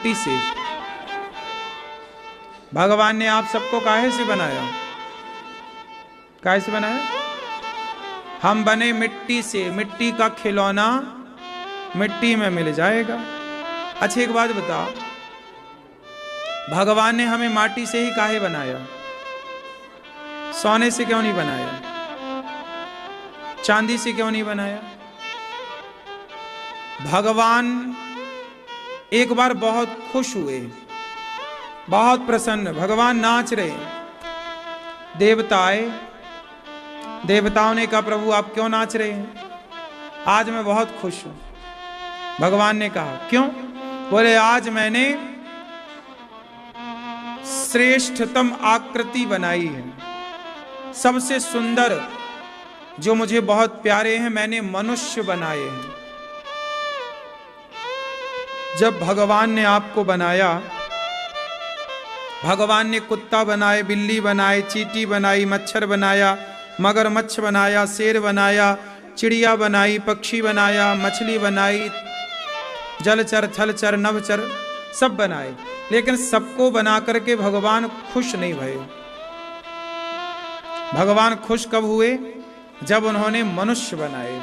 मिट्टी से। भगवान ने आप सबको काहे से बनाया? काहे से बनाया? हम बने मिट्टी से। मिट्टी का खिलौना मिट्टी में मिल जाएगा। अच्छा एक बात बताओ, भगवान ने हमें माटी से ही काहे बनाया? सोने से क्यों नहीं बनाया? चांदी से क्यों नहीं बनाया? भगवान एक बार बहुत खुश हुए, बहुत प्रसन्न, भगवान नाच रहे। देवता आए, देवताओं ने कहा प्रभु आप क्यों नाच रहे हैं? आज मैं बहुत खुश हूं। भगवान ने कहा क्यों? बोले आज मैंने श्रेष्ठतम आकृति बनाई है, सबसे सुंदर जो मुझे बहुत प्यारे हैं मैंने मनुष्य बनाए हैं। जब भगवान ने आपको बनाया, भगवान ने कुत्ता बनाए, बिल्ली बनाए, चींटी बनाई, मच्छर बनाया, मगरमच्छ बनाया, शेर बनाया, चिड़िया बनाई, पक्षी बनाया, मछली बनाई, जलचर, थलचर, नभचर सब बनाए, लेकिन सबको बना करके भगवान खुश नहीं भये। भगवान खुश कब हुए? जब उन्होंने मनुष्य बनाए।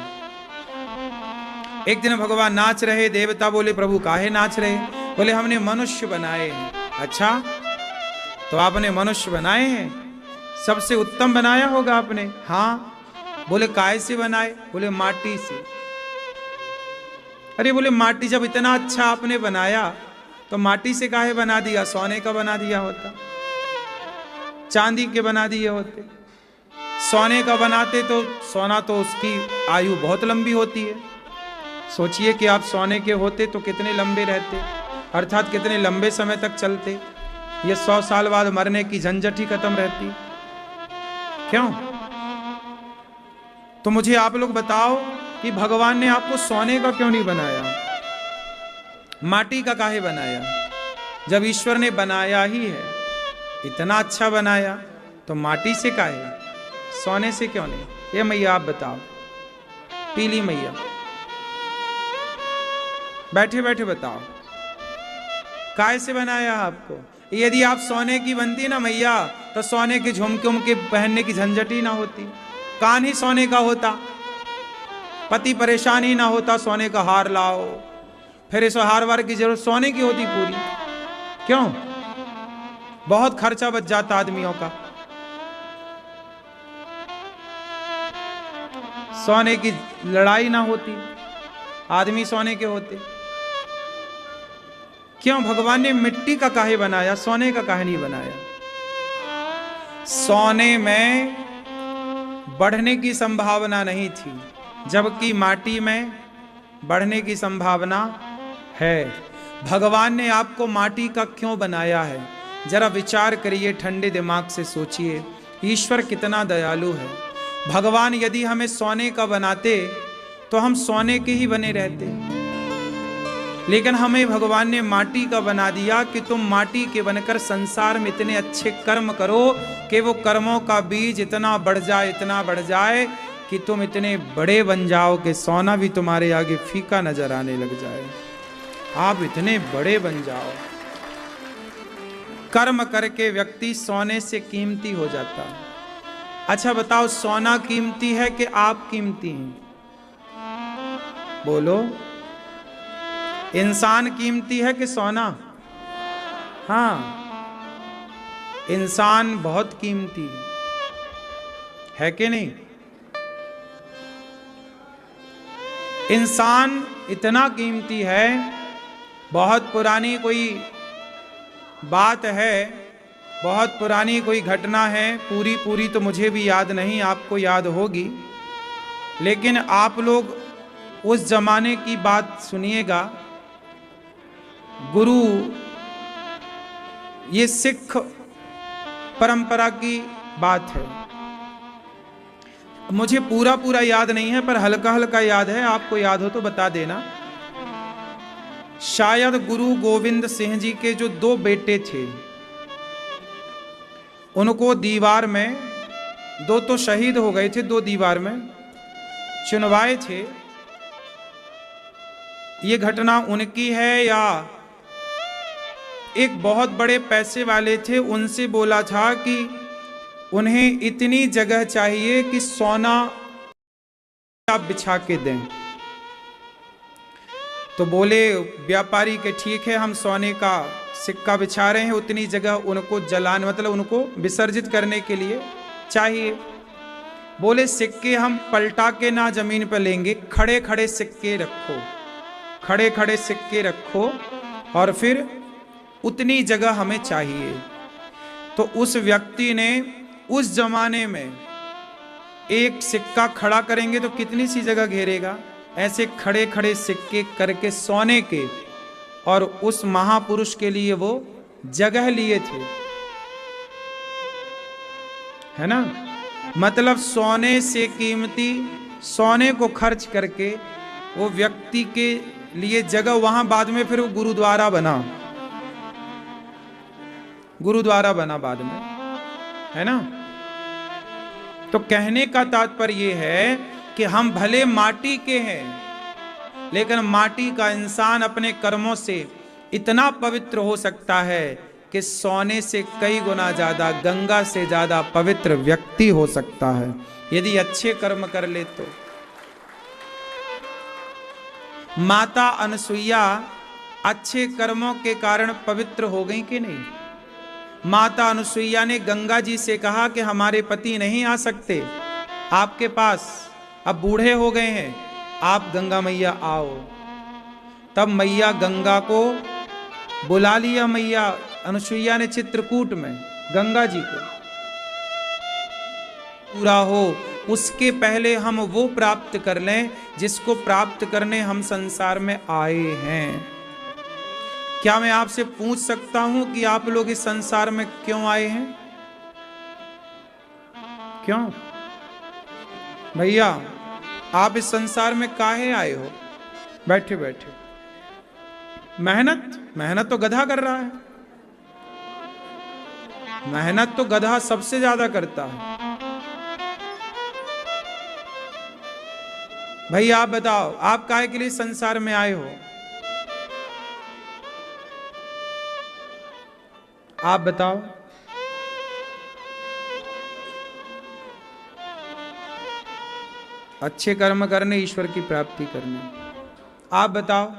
एक दिन भगवान नाच रहे, देवता बोले प्रभु काहे नाच रहे? बोले हमने मनुष्य बनाए हैं। अच्छा तो आपने मनुष्य बनाए हैं, सबसे उत्तम बनाया होगा आपने। हाँ। बोले काहे से बनाए? बोले माटी से। अरे बोले माटी जब इतना अच्छा आपने बनाया तो माटी से काहे बना दिया? सोने का बना दिया होता, चांदी के बना दिए होते। सोने का बनाते तो सोना तो उसकी आयु बहुत लंबी होती है। सोचिए कि आप सोने के होते तो कितने लंबे रहते, अर्थात कितने लंबे समय तक चलते। ये 100 साल बाद मरने की झंझट ही खत्म रहती। क्यों? तो मुझे आप लोग बताओ कि भगवान ने आपको सोने का क्यों नहीं बनाया, माटी का काहे बनाया? जब ईश्वर ने बनाया ही है, इतना अच्छा बनाया, तो माटी से काहे, सोने से क्यों नहीं? ये मैया आप बताओ, पीली मैया बैठे बैठे बताओ काहे से बनाया आपको? यदि आप सोने की बनती ना मैया तो सोने के झुमके उमके पहनने की झंझट ही ना होती, कान ही सोने का होता, पति परेशान ही ना होता, सोने का हार लाओ, फिर इस हार वार की जरूरत सोने की होती पूरी। क्यों? बहुत खर्चा बच जाता आदमियों का। सोने की लड़ाई ना होती, आदमी सोने के होते। क्यों? भगवान ने मिट्टी का काहे बनाया, सोने का काहे नहीं बनाया? सोने में बढ़ने की संभावना नहीं थी, जबकि माटी में बढ़ने की संभावना है। भगवान ने आपको माटी का क्यों बनाया है? जरा विचार करिए, ठंडे दिमाग से सोचिए। ईश्वर कितना दयालु है। भगवान यदि हमें सोने का बनाते तो हम सोने के ही बने रहते, लेकिन हमें भगवान ने माटी का बना दिया कि तुम माटी के बनकर संसार में इतने अच्छे कर्म करो कि वो कर्मों का बीज इतना बढ़ जाए, इतना बढ़ जाए कि तुम इतने बड़े बन जाओ कि सोना भी तुम्हारे आगे फीका नजर आने लग जाए। आप इतने बड़े बन जाओ। कर्म करके व्यक्ति सोने से कीमती हो जाता है। अच्छा बताओ, सोना कीमती है कि आप कीमती हैं? बोलो। इंसान कीमती है कि सोना? हाँ, इंसान बहुत कीमती है कि नहीं? इंसान इतना कीमती है, बहुत पुरानी कोई बात है, बहुत पुरानी कोई घटना है, पूरी तो मुझे भी याद नहीं, आपको याद होगी, लेकिन आप लोग उस जमाने की बात सुनिएगा। गुरु, ये सिख परंपरा की बात है, मुझे पूरा याद नहीं है पर हल्का हल्का याद है, आपको याद हो तो बता देना। शायद गुरु गोविंद सिंह जी के जो 2 बेटे थे, उनको दीवार में, 2 तो शहीद हो गए थे, 2 दीवार में चुनवाए थे। ये घटना उनकी है या एक बहुत बड़े पैसे वाले थे, उनसे बोला था कि उन्हें इतनी जगह चाहिए कि सोना आप बिछा के दें। तो बोले व्यापारी के ठीक है, हम सोने का सिक्का बिछा रहे हैं, उतनी जगह उनको जलाने मतलब उनको विसर्जित करने के लिए चाहिए। बोले सिक्के हम पलटा के ना जमीन पर लेंगे, खड़े खड़े सिक्के रखो, खड़े खड़े सिक्के रखो और फिर उतनी जगह हमें चाहिए। तो उस व्यक्ति ने, उस जमाने में एक सिक्का खड़ा करेंगे तो कितनी सी जगह घेरेगा, ऐसे खड़े खड़े सिक्के करके सोने के, और उस महापुरुष के लिए वो जगह लिए थे, है ना। मतलब सोने से कीमती सोने को खर्च करके वो व्यक्ति के लिए जगह, वहां बाद में फिर वो गुरुद्वारा बना, गुरुद्वारा बना बाद में, है ना। तो कहने का तात्पर्य ये है कि हम भले माटी के हैं, लेकिन माटी का इंसान अपने कर्मों से इतना पवित्र हो सकता है कि सोने से कई गुना ज्यादा, गंगा से ज्यादा पवित्र व्यक्ति हो सकता है यदि अच्छे कर्म कर ले तो। माता अनसुईया अच्छे कर्मों के कारण पवित्र हो गई कि नहीं। माता अनसुईया ने गंगा जी से कहा कि हमारे पति नहीं आ सकते आपके पास, अब बूढ़े हो गए हैं, आप गंगा मैया आओ। तब मैया गंगा को बुला लिया, मैया अनसुईया ने चित्रकूट में गंगा जी को। पूरा हो उसके पहले हम वो प्राप्त कर लें जिसको प्राप्त करने हम संसार में आए हैं। क्या मैं आपसे पूछ सकता हूं कि आप लोग इस संसार में क्यों आए हैं? क्यों भैया आप इस संसार में काहे आए हो? बैठे बैठे मेहनत तो गधा कर रहा है, मेहनत तो गधा सबसे ज्यादा करता है। भैया आप बताओ, आप काहे के लिए संसार में आए हो? आप बताओ। अच्छे कर्म करने, ईश्वर की प्राप्ति करने। आप बताओ,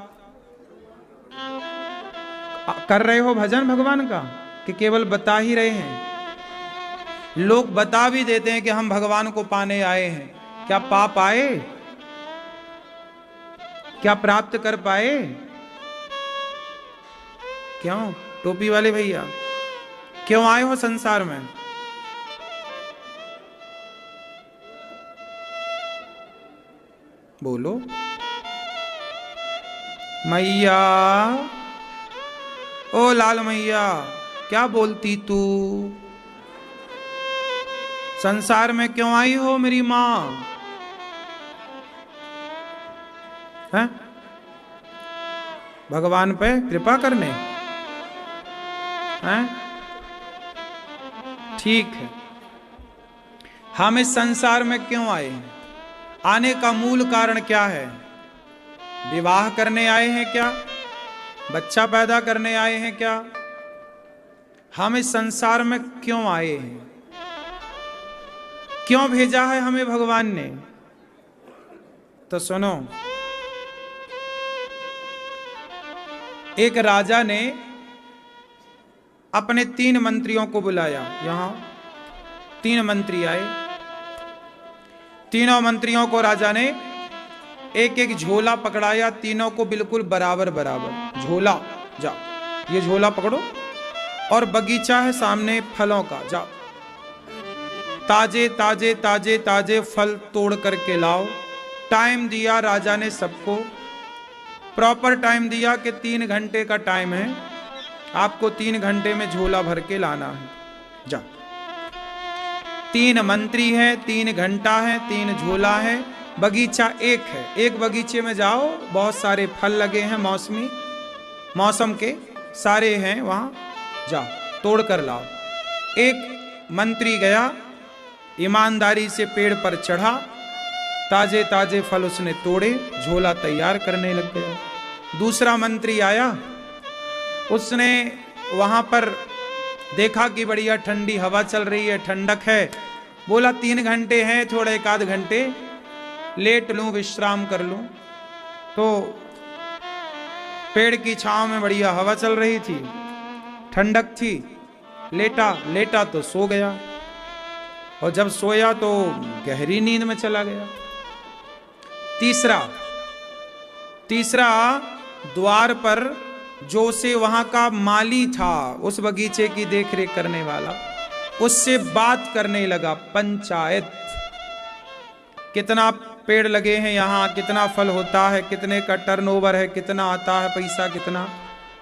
कर रहे हो भजन भगवान का कि केवल बता ही रहे हैं? लोग बता भी देते हैं कि हम भगवान को पाने आए हैं, क्या पाप आए? क्या प्राप्त कर पाए? क्यों टोपी वाले भैया क्यों आए हो संसार में? बोलो। मैया, ओ लाल मैया, क्या बोलती तू? संसार में क्यों आई हो मेरी मां? हैं? भगवान पे कृपा करने? हैं? ठीक है, हम इस संसार में क्यों आए हैं? आने का मूल कारण क्या है? विवाह करने आए हैं क्या? बच्चा पैदा करने आए हैं क्या? हम इस संसार में क्यों आए हैं? क्यों भेजा है हमें भगवान ने? तो सुनो, एक राजा ने अपने 3 मंत्रियों को बुलाया। यहां 3 मंत्री आए। तीनों मंत्रियों को राजा ने एक एक झोला पकड़ाया, तीनों को बिल्कुल बराबर बराबर झोला। जाओ ये झोला पकड़ो, और बगीचा है सामने फलों का, जाओ ताजे ताजे ताजे ताजे फल तोड़ करके लाओ। टाइम दिया राजा ने सबको, प्रॉपर टाइम दिया कि 3 घंटे का टाइम है, आपको 3 घंटे में झोला भर के लाना है। जाओ 3 मंत्री हैं, 3 घंटा है, 3 झोला है, बगीचा एक है। एक बगीचे में जाओ, बहुत सारे फल लगे हैं, मौसमी मौसम के सारे हैं वहां, जाओ तोड़ कर लाओ। एक मंत्री गया, ईमानदारी से पेड़ पर चढ़ा, ताजे ताजे फल उसने तोड़े, झोला तैयार करने लग गया। दूसरा मंत्री आया, उसने वहां पर देखा कि बढ़िया ठंडी हवा चल रही है, ठंडक है। बोला 3 घंटे हैं, थोड़ा 1 आध घंटे लेट लूं, विश्राम कर लूं। तो पेड़ की छांव में बढ़िया हवा चल रही थी, ठंडक थी। लेटा तो सो गया, और जब सोया तो गहरी नींद में चला गया। तीसरा द्वार पर जो से वहां का माली था, उस बगीचे की देखरेख करने वाला, उससे बात करने लगा। पंचायत, कितना पेड़ लगे हैं यहाँ, कितना फल होता है, कितने का टर्नओवर है, कितना आता है पैसा, कितना,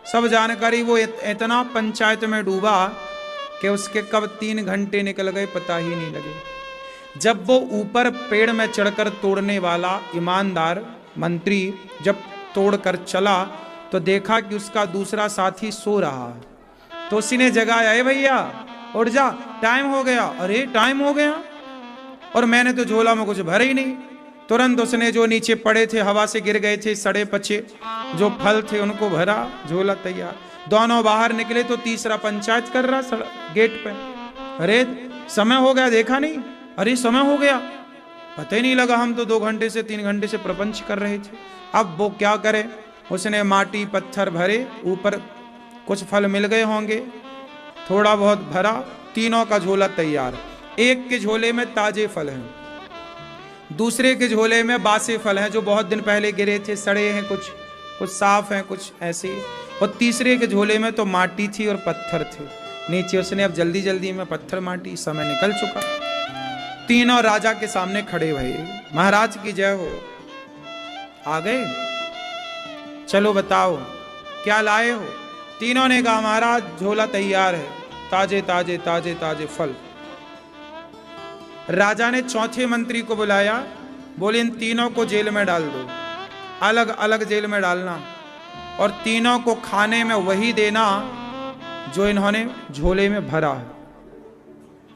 सब जानकारी वो इतना पंचायत में डूबा कि उसके कब 3 घंटे निकल गए पता ही नहीं लगे। जब वो ऊपर पेड़ में चढ़कर तोड़ने वाला ईमानदार मंत्री जब तोड़कर चला तो देखा कि उसका दूसरा साथी सो रहा है। तो उसी ने जगाया, ए भैया उठ जा, टाइम हो गया। अरे टाइम हो गया, और मैंने तो झोला में कुछ भरा ही नहीं। तुरंत उसने जो नीचे पड़े थे, हवा से गिर गए थे, सड़े पचे जो फल थे, उनको भरा, झोला तैयार। दोनों बाहर निकले तो तीसरा पंचायत कर रहा गेट पे। अरे समय हो गया, देखा नहीं? अरे समय हो गया, पता ही नहीं लगा, हम तो 2 घंटे से 3 घंटे से प्रपंच कर रहे थे। अब वो क्या करे? उसने माटी पत्थर भरे, ऊपर कुछ फल मिल गए होंगे, थोड़ा बहुत भरा, तीनों का झोला तैयार। एक के झोले में ताजे फल हैं, दूसरे के झोले में बासे फल हैं जो बहुत दिन पहले गिरे थे, सड़े हैं, कुछ साफ हैं, कुछ ऐसे। और तीसरे के झोले में तो माटी थी और पत्थर थे नीचे। उसने अब जल्दी जल्दी में पत्थर माटी, समय निकल चुका। तीनों राजा के सामने खड़े भई, महाराज की जय हो। आ गए? चलो बताओ क्या लाए हो? तीनों ने कहा महाराज झोला तैयार है, ताजे ताजे ताजे ताजे फल। राजा ने चौथे मंत्री को बुलाया, बोले इन तीनों को जेल में डाल दो, अलग अलग जेल में डालना, और तीनों को खाने में वही देना जो इन्होंने झोले में भरा है।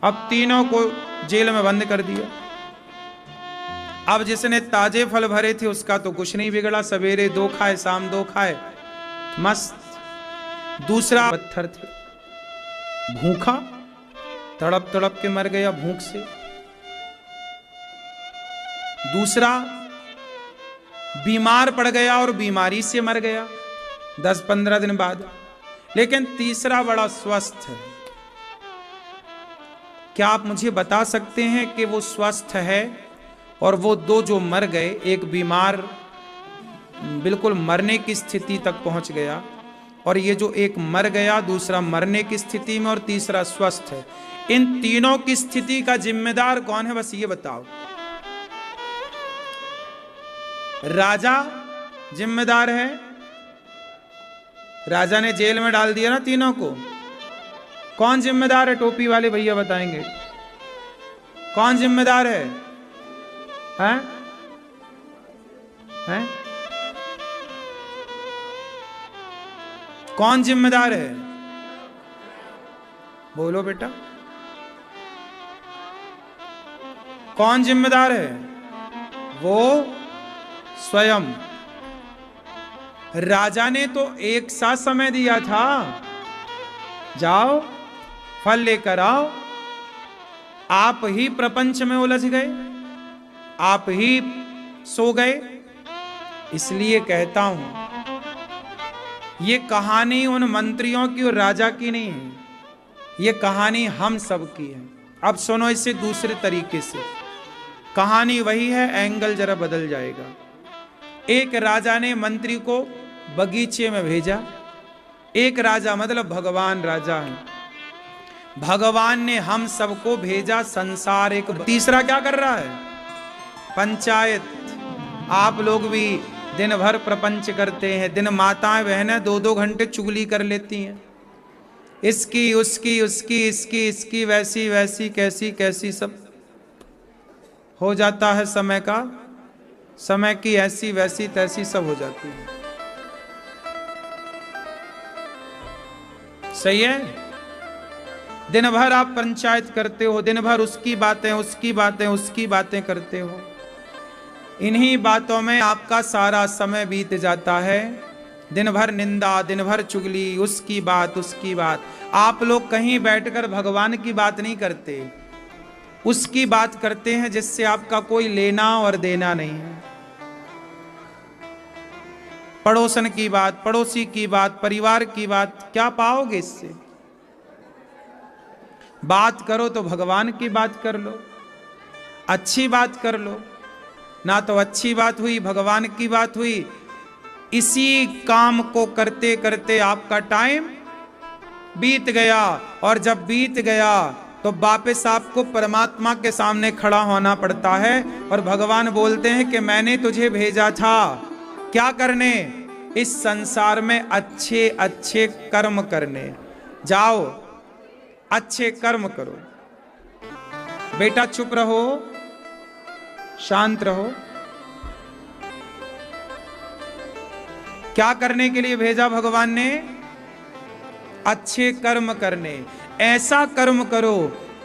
अब तीनों को जेल में बंद कर दिया। अब जिसने ताजे फल भरे थे उसका तो कुछ नहीं बिगड़ा, सवेरे 2 खाए, शाम 2 खाए, मस्त। दूसरा पत्थर थे, भूखा, तड़प तड़प के मर गया भूख से। दूसरा बीमार पड़ गया और बीमारी से मर गया 10-15 दिन बाद। लेकिन तीसरा बड़ा स्वस्थ है। क्या आप मुझे बता सकते हैं कि वो स्वस्थ है? और वो 2 जो मर गए, एक बीमार बिल्कुल मरने की स्थिति तक पहुंच गया, और ये जो एक मर गया, दूसरा मरने की स्थिति में और तीसरा स्वस्थ है। इन तीनों की स्थिति का जिम्मेदार कौन है, बस ये बताओ। राजा जिम्मेदार है, राजा ने जेल में डाल दिया ना तीनों को। कौन जिम्मेदार है? टोपी वाले भैया बताएंगे कौन जिम्मेदार है? हैं? हैं? कौन जिम्मेदार है? बोलो बेटा, कौन जिम्मेदार है? वो स्वयं। राजा ने तो एक साथ समय दिया था, जाओ फल लेकर आओ। आप ही प्रपंच में उलझ गए, आप ही सो गए। इसलिए कहता हूं, ये कहानी उन मंत्रियों की और राजा की नहीं है, ये कहानी हम सब की है। अब सुनो इसे दूसरे तरीके से। कहानी वही है, एंगल जरा बदल जाएगा। एक राजा ने मंत्री को बगीचे में भेजा। एक राजा मतलब भगवान राजा है, भगवान ने हम सबको भेजा संसार। एक तीसरा क्या कर रहा है? पंचायत। आप लोग भी दिन भर प्रपंच करते हैं, दिन माताएं बहनें 2-2 घंटे चुगली कर लेती हैं, इसकी उसकी, उसकी इसकी, इसकी वैसी वैसी, कैसी कैसी, सब हो जाता है। समय का, समय की ऐसी वैसी तैसी सब हो जाती है। सही है? दिन भर आप पंचायत करते हो, दिन भर उसकी बातें उसकी बातें उसकी बातें करते हो। इन्हीं बातों में आपका सारा समय बीत जाता है। दिन भर निंदा, दिन भर चुगली, उसकी बात उसकी बात। आप लोग कहीं बैठकर भगवान की बात नहीं करते, उसकी बात करते हैं जिससे आपका कोई लेना और देना नहीं है। पड़ोसन की बात, पड़ोसी की बात, परिवार की बात, क्या पाओगे इससे? बात करो तो भगवान की बात कर लो, अच्छी बात कर लो। ना तो अच्छी बात हुई, भगवान की बात हुई। इसी काम को करते करते आपका टाइम बीत गया, और जब बीत गया तो वापस आपको परमात्मा के सामने खड़ा होना पड़ता है। और भगवान बोलते हैं कि मैंने तुझे भेजा था क्या करने? इस संसार में अच्छे अच्छे कर्म करने। जाओ अच्छे कर्म करो। बेटा चुप रहो, शांत रहो। क्या करने के लिए भेजा भगवान ने? अच्छे कर्म करने। ऐसा कर्म करो,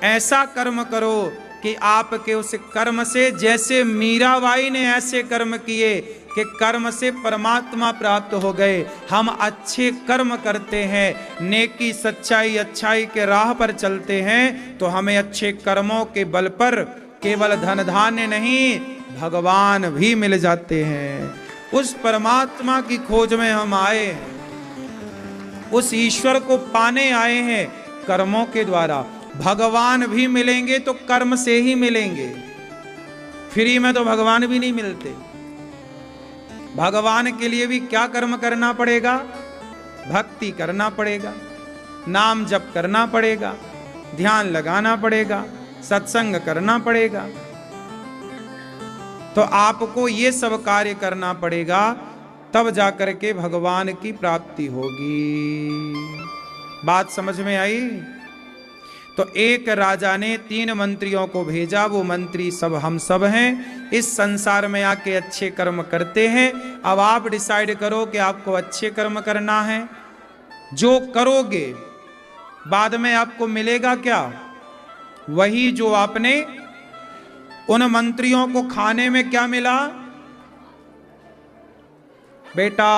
ऐसा कर्म करो कि आपके उस कर्म से, जैसे मीराबाई ने ऐसे कर्म किए कि कर्म से परमात्मा प्राप्त हो गए। हम अच्छे कर्म करते हैं, नेकी सच्चाई अच्छाई के राह पर चलते हैं, तो हमें अच्छे कर्मों के बल पर केवल धन धान्य नहीं, भगवान भी मिल जाते हैं। उस परमात्मा की खोज में हम आए हैं, उस ईश्वर को पाने आए हैं कर्मों के द्वारा। भगवान भी मिलेंगे तो कर्म से ही मिलेंगे, फ्री में तो भगवान भी नहीं मिलते। भगवान के लिए भी क्या कर्म करना पड़ेगा? भक्ति करना पड़ेगा, नाम जप करना पड़ेगा, ध्यान लगाना पड़ेगा, सत्संग करना पड़ेगा। तो आपको ये सब कार्य करना पड़ेगा, तब जाकर के भगवान की प्राप्ति होगी। बात समझ में आई? तो एक राजा ने 3 मंत्रियों को भेजा। वो मंत्री सब हम सब हैं, इस संसार में आके अच्छे कर्म करते हैं। अब आप डिसाइड करो कि आपको अच्छे कर्म करना है। जो करोगे बाद में आपको मिलेगा क्या? वही जो आपने उन मंत्रियों को खाने में क्या मिला? बेटा,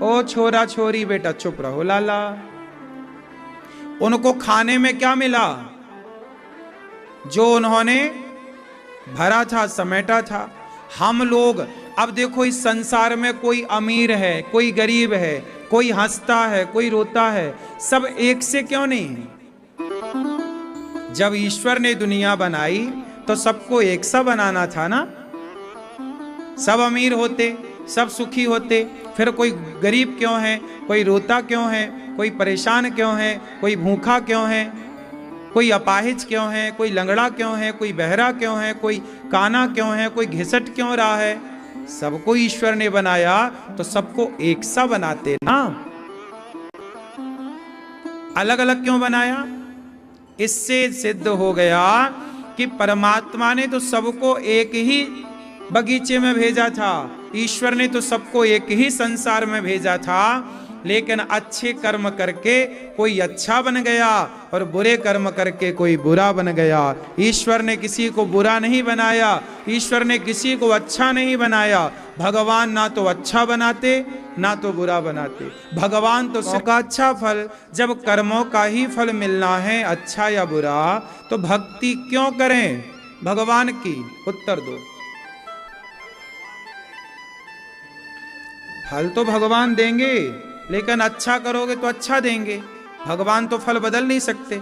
ओ छोरा छोरी, बेटा चुप रहो लाला। उनको खाने में क्या मिला? जो उन्होंने भरा था, समेटा था। हम लोग अब देखो, इस संसार में कोई अमीर है, कोई गरीब है, कोई हंसता है, कोई रोता है, सब एक से क्यों नहीं है? जब ईश्वर ने दुनिया बनाई तो सबको एक सा बनाना था ना। सब अमीर होते, सब सुखी होते, फिर कोई गरीब क्यों है, कोई रोता क्यों है, कोई परेशान क्यों है, कोई भूखा क्यों है, कोई अपाहिज क्यों है, कोई लंगड़ा क्यों है, कोई बहरा क्यों है, कोई काना क्यों है, कोई घिसट क्यों रहा है? सबको ईश्वर ने बनाया तो सबको एक सा बनाते ना। अलग अलग क्यों बनाया? इससे सिद्ध हो गया कि परमात्मा ने तो सबको एक ही बगीचे में भेजा था, ईश्वर ने तो सबको एक ही संसार में भेजा था। लेकिन अच्छे कर्म करके कोई अच्छा बन गया और बुरे कर्म करके कोई बुरा बन गया। ईश्वर ने किसी को बुरा नहीं बनाया, ईश्वर ने किसी को अच्छा नहीं बनाया। भगवान ना तो अच्छा बनाते ना तो बुरा बनाते। भगवान तो सबका अच्छा फल, जब कर्मों का ही फल मिलना है, अच्छा या बुरा, तो भक्ति क्यों करें भगवान की? उत्तर दो। फल तो भगवान देंगे, लेकिन अच्छा करोगे तो अच्छा देंगे। भगवान तो फल बदल नहीं सकते।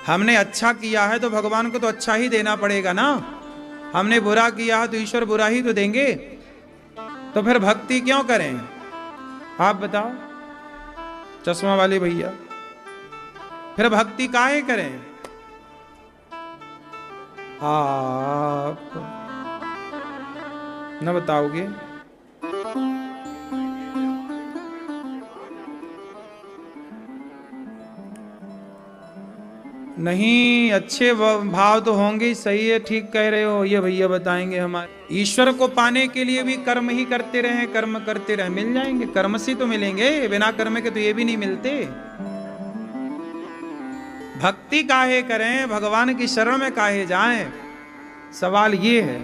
हमने अच्छा किया है तो भगवान को तो अच्छा ही देना पड़ेगा ना। हमने बुरा किया है तो ईश्वर बुरा ही तो देंगे। तो फिर भक्ति क्यों करें? आप बताओ चश्मा वाले भैया, फिर भक्ति काहे करें? आप न बताओगे? नहीं, अच्छे भाव तो होंगे ही। सही है, ठीक कह रहे हो, ये भैया बताएंगे। हमारे ईश्वर को पाने के लिए भी कर्म ही करते रहे, कर्म करते रहे, मिल जाएंगे। कर्म से तो मिलेंगे, बिना कर्म के तो ये भी नहीं मिलते। भक्ति काहे करें, भगवान की शरण में काहे जाएं? सवाल ये है।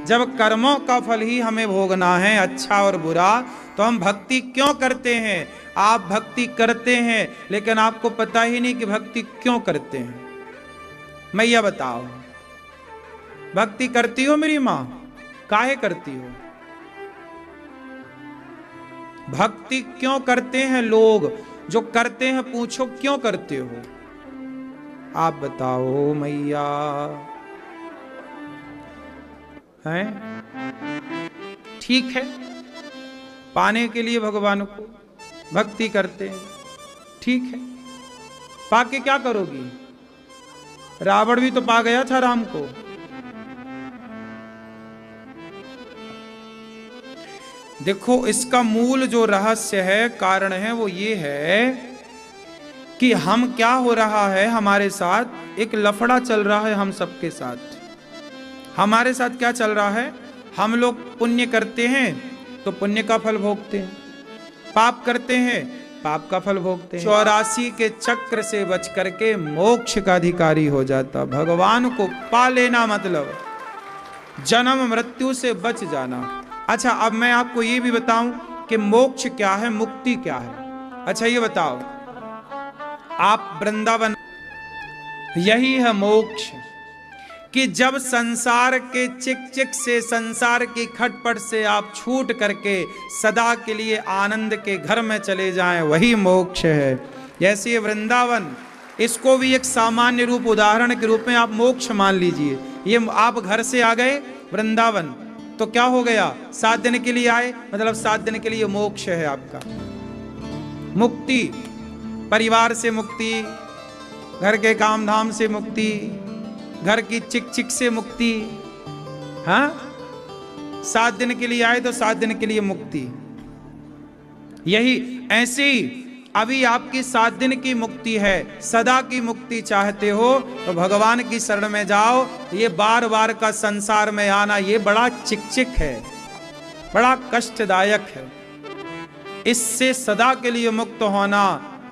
जब कर्मों का फल ही हमें भोगना है, अच्छा और बुरा, तो हम भक्ति क्यों करते हैं? आप भक्ति करते हैं लेकिन आपको पता ही नहीं कि भक्ति क्यों करते हैं। मैया बताओ, भक्ति करती हो मेरी मां? काहे करती हो? भक्ति क्यों करते हैं लोग? जो करते हैं पूछो क्यों करते हो? आप बताओ मैया। हैं? ठीक है, पाने के लिए भगवान को भक्ति करते हैं, ठीक है। पाके क्या करोगी? रावण भी तो पा गया था राम को। देखो, इसका मूल जो रहस्य है, कारण है, वो ये है कि हम क्या हो रहा है हमारे साथ, एक लफड़ा चल रहा है हम सबके साथ। हमारे साथ क्या चल रहा है? हम लोग पुण्य करते हैं तो पुण्य का फल भोगते हैं, पाप करते हैं पाप का फल भोगते हैं। 84 के चक्र से बच करके मोक्ष का अधिकारी हो जाता। भगवान को पा लेना मतलब जन्म मृत्यु से बच जाना। अच्छा, अब मैं आपको ये भी बताऊं कि मोक्ष क्या है, मुक्ति क्या है। अच्छा ये बताओ, आप वृंदावन, यही है मोक्ष, कि जब संसार के चिक चिक से, संसार की खटपट से आप छूट करके सदा के लिए आनंद के घर में चले जाएं, वही मोक्ष है। जैसे वृंदावन, इसको भी एक सामान्य रूप, उदाहरण के रूप में आप मोक्ष मान लीजिए। ये आप घर से आ गए वृंदावन तो क्या हो गया? 7 दिन के लिए आए, मतलब 7 दिन के लिए मोक्ष है आपका। मुक्ति, परिवार से मुक्ति, घर के काम धाम से मुक्ति, घर की चिक चिक से मुक्ति। हाँ, 7 दिन के लिए आए तो 7 दिन के लिए मुक्ति। यही ऐसे ही अभी आपकी 7 दिन की मुक्ति है। सदा की मुक्ति चाहते हो तो भगवान की शरण में जाओ। ये बार बार का संसार में आना, ये बड़ा चिकचिक है, बड़ा कष्टदायक है। इससे सदा के लिए मुक्त होना,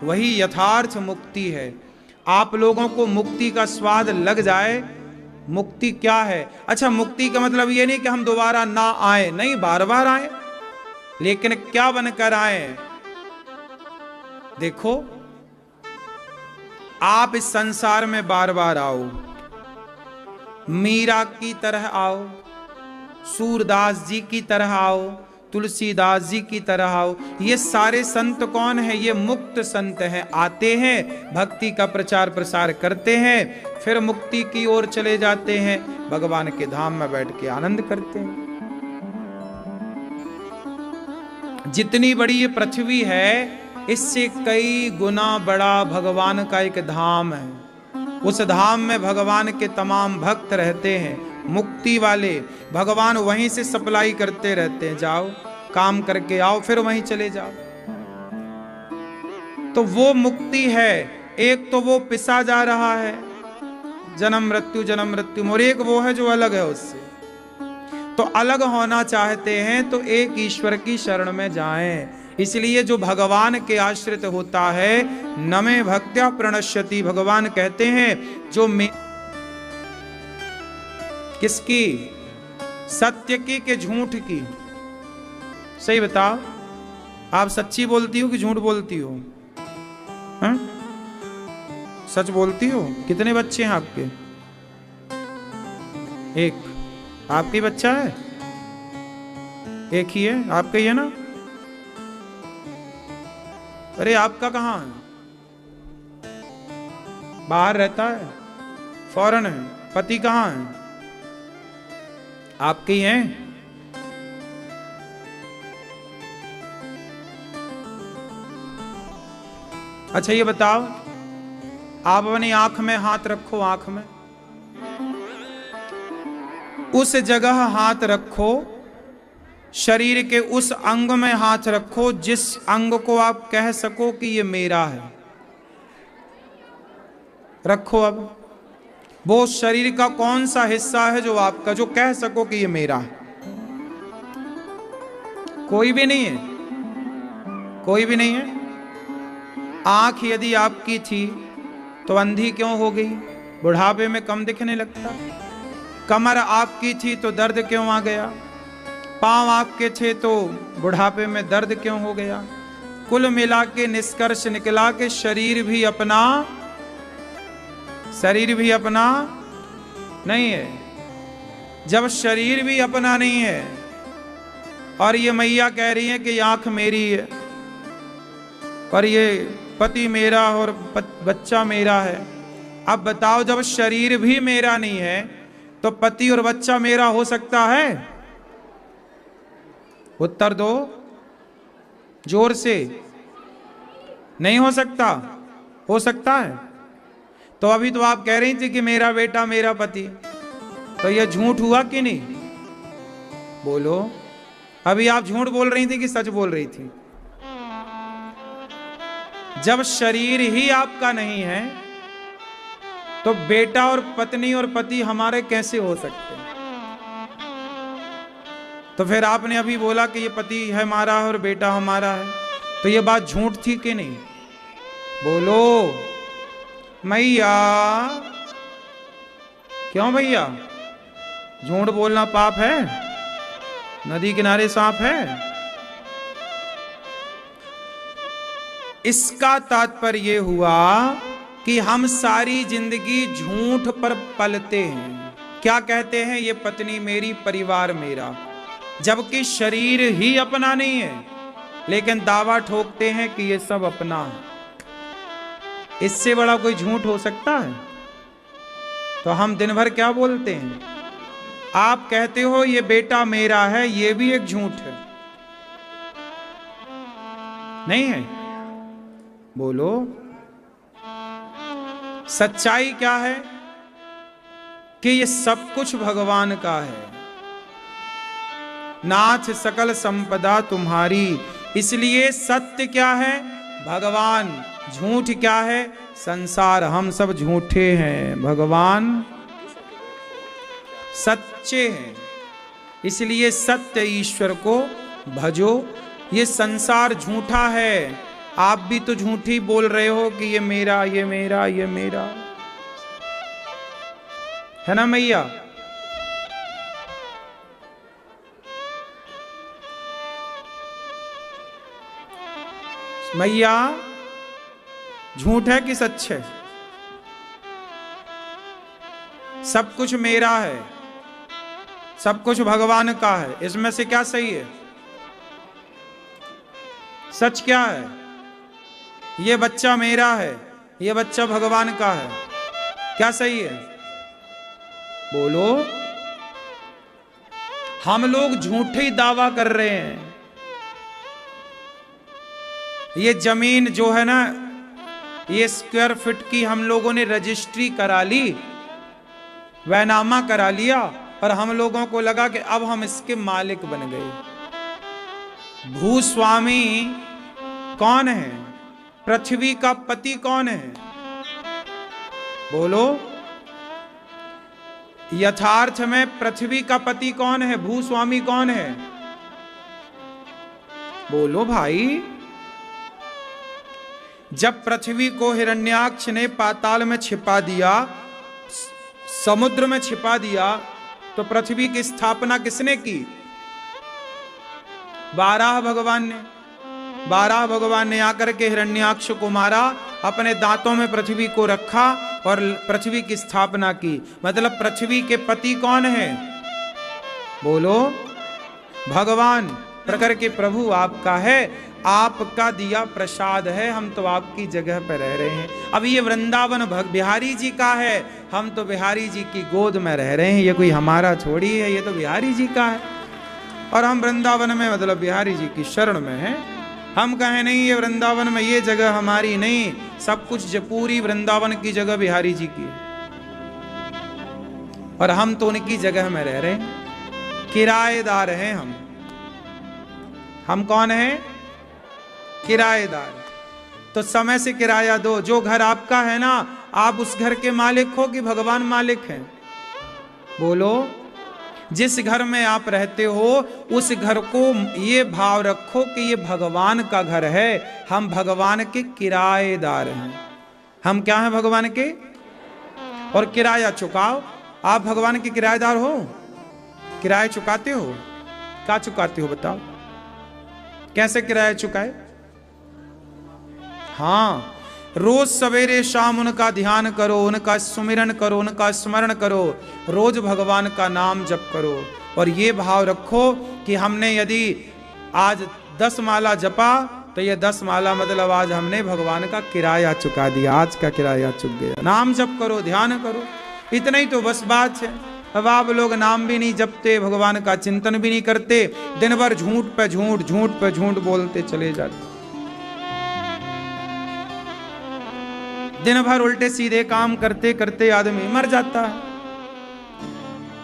वही यथार्थ मुक्ति है। आप लोगों को मुक्ति का स्वाद लग जाए। मुक्ति क्या है? अच्छा, मुक्ति का मतलब ये नहीं कि हम दोबारा ना आए, नहीं, बार बार आए, लेकिन क्या बनकर आए? देखो, आप इस संसार में बार बार आओ, मीरा की तरह आओ, सूरदास जी की तरह आओ, तुलसीदास जी की तरह आओ। ये सारे संत कौन है? ये मुक्त संत हैं। आते हैं, भक्ति का प्रचार प्रसार करते हैं, फिर मुक्ति की ओर चले जाते हैं, भगवान के धाम में बैठ के आनंद करते हैं। जितनी बड़ी ये पृथ्वी है, इससे कई गुना बड़ा भगवान का एक धाम है। उस धाम में भगवान के तमाम भक्त रहते हैं, मुक्ति वाले। भगवान वहीं से सप्लाई करते रहते हैं, जाओ काम करके आओ, फिर वहीं चले जाओ। तो वो मुक्ति है। एक तो वो पिसा जा रहा है, जन्म मृत्यु, और एक वो है जो अलग है उससे। तो अलग होना चाहते हैं तो एक ईश्वर की शरण में जाएं। इसलिए जो भगवान के आश्रित होता है, नमे भक्त्या प्रणश्यति, भगवान कहते हैं जो किसकी? सत्य की कि झूठ की? सही बताओ, आप सच्ची बोलती हो कि झूठ बोलती हो? हाँ? सच बोलती हो? कितने बच्चे हैं आपके? एक। आपकी बच्चा है? एक ही है? आपका ही है ना? अरे आपका कहाँ है? बाहर रहता है, फॉरेन है। पति कहाँ है? आपके ही हैं? अच्छा ये बताओ, आप अपनी आंख में हाथ रखो, आंख में उस जगह हाथ रखो, शरीर के उस अंग में हाथ रखो जिस अंग को आप कह सको कि ये मेरा है। रखो। अब वो शरीर का कौन सा हिस्सा है जो आपका, जो कह सको कि ये मेरा है? कोई भी नहीं है, कोई भी नहीं है। आंख यदि आपकी थी तो अंधी क्यों हो गई? बुढ़ापे में कम दिखने लगता, कमर आपकी थी तो दर्द क्यों आ गया, पांव आपके थे तो बुढ़ापे में दर्द क्यों हो गया। कुल मिला के निष्कर्ष निकला कि शरीर भी अपना नहीं है। जब शरीर भी अपना नहीं है और ये मैया कह रही है कि आंख मेरी है और ये पति मेरा और बच्चा मेरा है, अब बताओ जब शरीर भी मेरा नहीं है तो पति और बच्चा मेरा हो सकता है? उत्तर दो जोर से। नहीं हो सकता। हो सकता है? तो अभी तो आप कह रही थी कि मेरा बेटा मेरा पति, तो यह झूठ हुआ कि नहीं? बोलो। अभी आप झूठ बोल रही थी कि सच बोल रही थी? जब शरीर ही आपका नहीं है तो बेटा और पत्नी और पति हमारे कैसे हो सकते हैं? तो फिर आपने अभी बोला कि ये पति है हमारा और बेटा हमारा है, तो ये बात झूठ थी कि नहीं? बोलो मैया। क्यों भैया, झूठ बोलना पाप है? नदी किनारे सांप है? इसका तात्पर्य यह हुआ कि हम सारी जिंदगी झूठ पर पलते हैं। क्या कहते हैं? ये पत्नी मेरी, परिवार मेरा, जबकि शरीर ही अपना नहीं है, लेकिन दावा ठोकते हैं कि ये सब अपना है। इससे बड़ा कोई झूठ हो सकता है? तो हम दिन भर क्या बोलते हैं? आप कहते हो ये बेटा मेरा है, ये भी एक झूठ है, नहीं है? बोलो। सच्चाई क्या है? कि ये सब कुछ भगवान का है। नाथ सकल संपदा तुम्हारी, इसलिए सत्य क्या है? भगवान। झूठ क्या है? संसार। हम सब झूठे हैं, भगवान सच्चे हैं, इसलिए सत्य ईश्वर को भजो। ये संसार झूठा है, आप भी तो झूठी बोल रहे हो कि ये मेरा, ये मेरा, ये मेरा, है ना मैया? मैया, झूठ है कि सच है? सब कुछ मेरा है, सब कुछ भगवान का है, इसमें से क्या सही है? सच क्या है? ये बच्चा मेरा है, ये बच्चा भगवान का है, क्या सही है? बोलो। हम लोग झूठी दावा कर रहे हैं। ये जमीन जो है ना, ये स्क्वायर फीट की हम लोगों ने रजिस्ट्री करा ली, वैनामा करा लिया, और हम लोगों को लगा कि अब हम इसके मालिक बन गए। भूस्वामी कौन है? पृथ्वी का पति कौन है? बोलो। यथार्थ में पृथ्वी का पति कौन है? भूस्वामी कौन है? बोलो भाई। जब पृथ्वी को हिरण्याक्ष ने पाताल में छिपा दिया, समुद्र में छिपा दिया, तो पृथ्वी की स्थापना किसने की? 12 भगवान ने। 12 भगवान ने आकर के हिरण्याक्ष को मारा, अपने दांतों में पृथ्वी को रखा और पृथ्वी की स्थापना की। मतलब पृथ्वी के पति कौन है? बोलो। भगवान। प्रकर के प्रभु आपका है, आपका दिया प्रसाद है, हम तो आपकी जगह पर रह रहे हैं। अब ये वृंदावन बिहारी जी का है, हम तो बिहारी जी की गोद में रह रहे हैं। ये कोई हमारा थोड़ी है, ये तो बिहारी जी का है, और हम वृंदावन में मतलब बिहारी जी की शरण में हैं। हम कहें नहीं ये वृंदावन में ये जगह हमारी नहीं, सब कुछ पूरी वृंदावन की जगह बिहारी जी की है, और हम तो उनकी जगह में रह रहे हैं। किराएदार हैं हम कौन हैं? किराएदार। तो समय से किराया दो। जो घर आपका है ना, आप उस घर के मालिक हो कि भगवान मालिक हैं? बोलो। जिस घर में आप रहते हो उस घर को ये भाव रखो कि ये भगवान का घर है, हम भगवान के किराएदार हैं। हम क्या हैं? भगवान के। और किराया चुकाओ। आप भगवान के किराएदार हो, किराया चुकाते हो? क्या चुकाते हो बताओ? कैसे किराया चुकाए? हाँ, रोज सवेरे शाम उनका ध्यान करो, उनका सुमिरन करो, उनका स्मरण करो, रोज भगवान का नाम जप करो और ये भाव रखो कि हमने यदि आज 10 माला जपा तो ये 10 माला मतलब आज हमने भगवान का किराया चुका दिया, आज का किराया चुक गया। नाम जप करो, ध्यान करो, इतना ही तो बस बात है। अब आप लोग नाम भी नहीं जपते, भगवान का चिंतन भी नहीं करते, दिन भर झूठ पे झूठ, झूठ पे झूठ बोलते चले जाते, दिन भर उल्टे सीधे काम करते करते आदमी मर जाता है।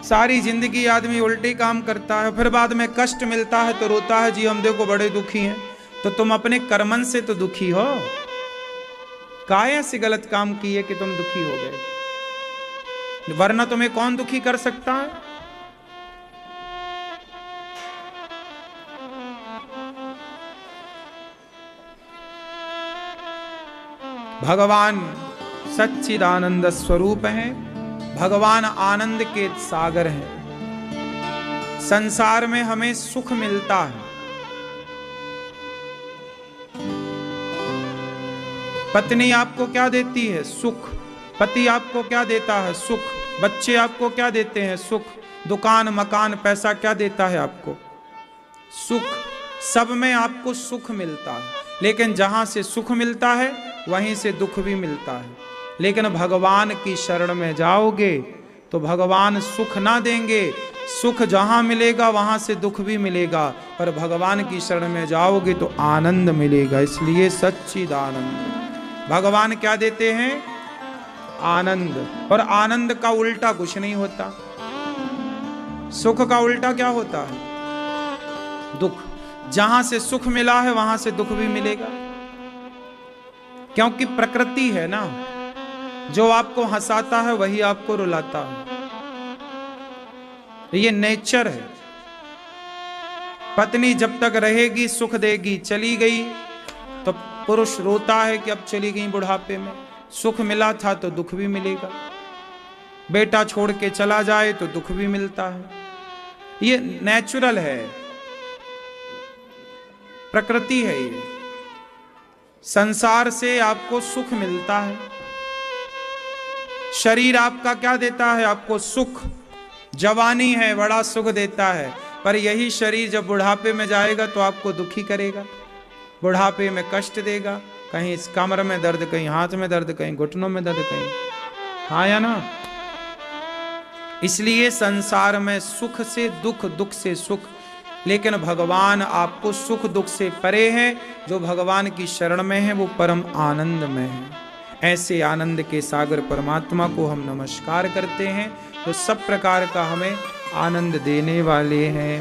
सारी जिंदगी आदमी उल्टे काम करता है, फिर बाद में कष्ट मिलता है तो रोता है, जी हम देखो बड़े दुखी हैं। तो तुम अपने कर्मन से तो दुखी हो, काहे ऐसे गलत काम किए कि तुम दुखी हो गए, वरना तुम्हें कौन दुखी कर सकता है? भगवान सच्चिदानंद स्वरूप हैं, भगवान आनंद के सागर हैं। संसार में हमें सुख मिलता है, पत्नी आपको क्या देती है? सुख। पति आपको क्या देता है? सुख। बच्चे आपको क्या देते हैं? सुख। दुकान मकान पैसा क्या देता है आपको? सुख। सब में आपको सुख मिलता है, लेकिन जहां से सुख मिलता है वहीं से दुख भी मिलता है। लेकिन भगवान की शरण में जाओगे तो भगवान सुख ना देंगे, सुख जहां मिलेगा वहां से दुख भी मिलेगा, पर भगवान की शरण में जाओगे तो आनंद मिलेगा। इसलिए सच्चिदानंद भगवान क्या देते हैं? आनंद। और आनंद का उल्टा कुछ नहीं होता, सुख का उल्टा क्या होता है? दुख। जहां से सुख मिला है वहां से दुख भी मिलेगा, क्योंकि प्रकृति है ना, जो आपको हंसाता है वही आपको रुलाता है, ये नेचर है। पत्नी जब तक रहेगी सुख देगी, चली गई तो पुरुष रोता है कि अब चली गई बुढ़ापे में, सुख मिला था तो दुख भी मिलेगा। बेटा छोड़ के चला जाए तो दुख भी मिलता है, ये नेचुरल है, प्रकृति है। ये संसार से आपको सुख मिलता है, शरीर आपका क्या देता है? आपको सुख। जवानी है बड़ा सुख देता है, पर यही शरीर जब बुढ़ापे में जाएगा तो आपको दुखी करेगा, बुढ़ापे में कष्ट देगा, कहीं इस कमर में दर्द, कहीं हाथ में दर्द, कहीं घुटनों में दर्द, कहीं, हाँ या ना? इसलिए संसार में सुख से दुख, दुख से सुख, लेकिन भगवान आपको सुख दुख से परे है। जो भगवान की शरण में है वो परम आनंद में है। ऐसे आनंद के सागर परमात्मा को हम नमस्कार करते हैं, तो सब प्रकार का हमें आनंद देने वाले हैं।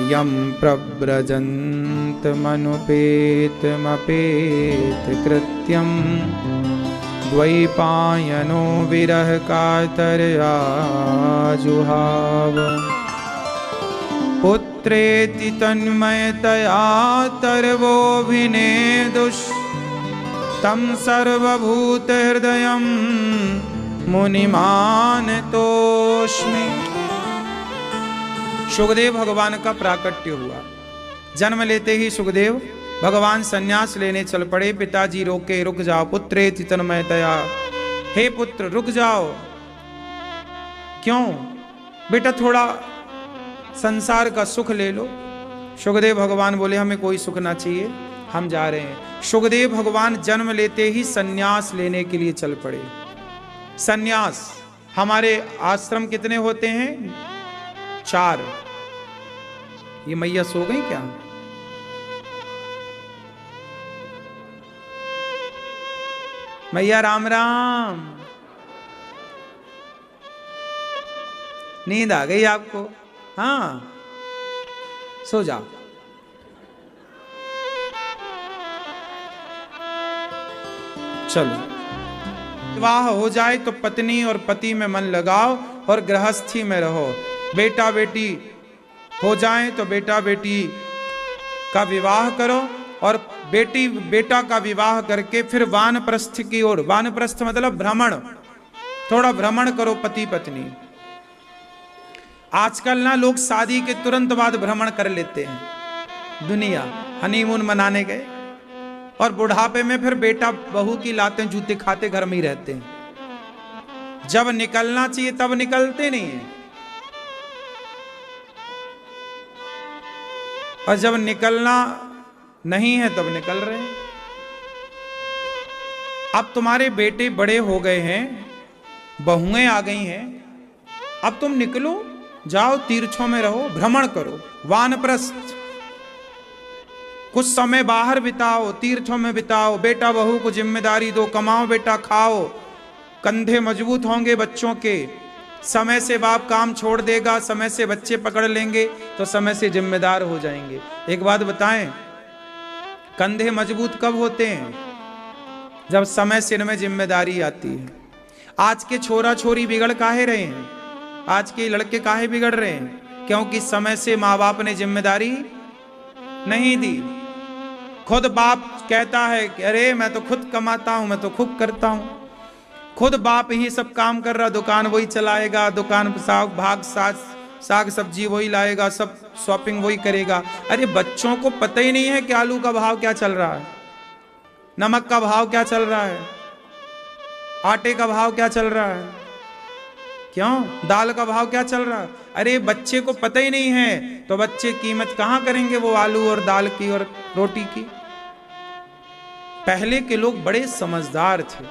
यम प्रव्रजन्त मनुपेत मपेत कृत्यम द्वैपायनो विरह कातरया जुहाव पुत्रेति तन्मयतया तर्वोऽभिनेदुष तम सर्वभूत हृदयं मुनिमानतोऽस्मि। सुखदेव भगवान का प्राकट्य हुआ। जन्म लेते ही सुखदेव भगवान संन्यास लेने चल पड़े। पिताजी रोके, रुक जाओ पुत्रेति तन्मयतया, हे पुत्र रुक जाओ। क्यों बेटा, थोड़ा संसार का सुख ले लो। सुखदेव भगवान बोले हमें कोई सुख ना चाहिए, हम जा रहे हैं। सुखदेव भगवान जन्म लेते ही संन्यास लेने के लिए चल पड़े। संन्यास, हमारे आश्रम कितने होते हैं? 4। ये मैया सो गई क्या? मैया राम राम, नींद आ गई आपको? हाँ, सो जाओ। चलो, विवाह हो जाए तो पत्नी और पति में मन लगाओ और गृहस्थी में रहो। बेटा बेटी हो जाए तो बेटा बेटी का विवाह करो, और बेटी बेटा का विवाह करके फिर वानप्रस्थ की ओर, वानप्रस्थ मतलब भ्रमण, थोड़ा भ्रमण करो पति पत्नी। आजकल ना लोग शादी के तुरंत बाद भ्रमण कर लेते हैं दुनिया, हनीमून मनाने गए, और बुढ़ापे में फिर बेटा बहू की लाते जूते खाते घर में ही रहते हैं। जब निकलना चाहिए तब निकलते नहीं है, और जब निकलना नहीं है तब निकल रहे हैं। अब तुम्हारे बेटे बड़े हो गए हैं, बहुएं आ गई हैं, अब तुम निकलो, जाओ तीर्थों में रहो, भ्रमण करो, वानप्रस्थ, कुछ समय बाहर बिताओ, तीर्थों में बिताओ, बेटा बहू को जिम्मेदारी दो, कमाओ बेटा, खाओ, कंधे मजबूत होंगे बच्चों के, समय से बाप काम छोड़ देगा, समय से बच्चे पकड़ लेंगे तो समय से जिम्मेदार हो जाएंगे। एक बात बताएं, कंधे मजबूत कब होते हैं? जब समय सिर में जिम्मेदारी आती है। आज के छोरा छोरी बिगड़ काहे रहे हैं? आज के लड़के काहे बिगड़ रहे हैं? क्योंकि समय से माँ बाप ने जिम्मेदारी नहीं दी। खुद बाप कहता है कि अरे मैं तो खुद कमाता हूं, मैं तो खुद करता हूं, खुद बाप ही सब काम कर रहा, दुकान वही चलाएगा, दुकान साग सब्जी वही लाएगा, सब शॉपिंग वही करेगा। अरे बच्चों को पता ही नहीं है कि आलू का भाव क्या चल रहा है, नमक का भाव क्या चल रहा है, आटे का भाव क्या चल रहा है, क्यों दाल का भाव क्या चल रहा है। अरे बच्चे को पता ही नहीं है तो बच्चे कीमत कहां करेंगे वो आलू और दाल की और रोटी की। पहले के लोग बड़े समझदार थे।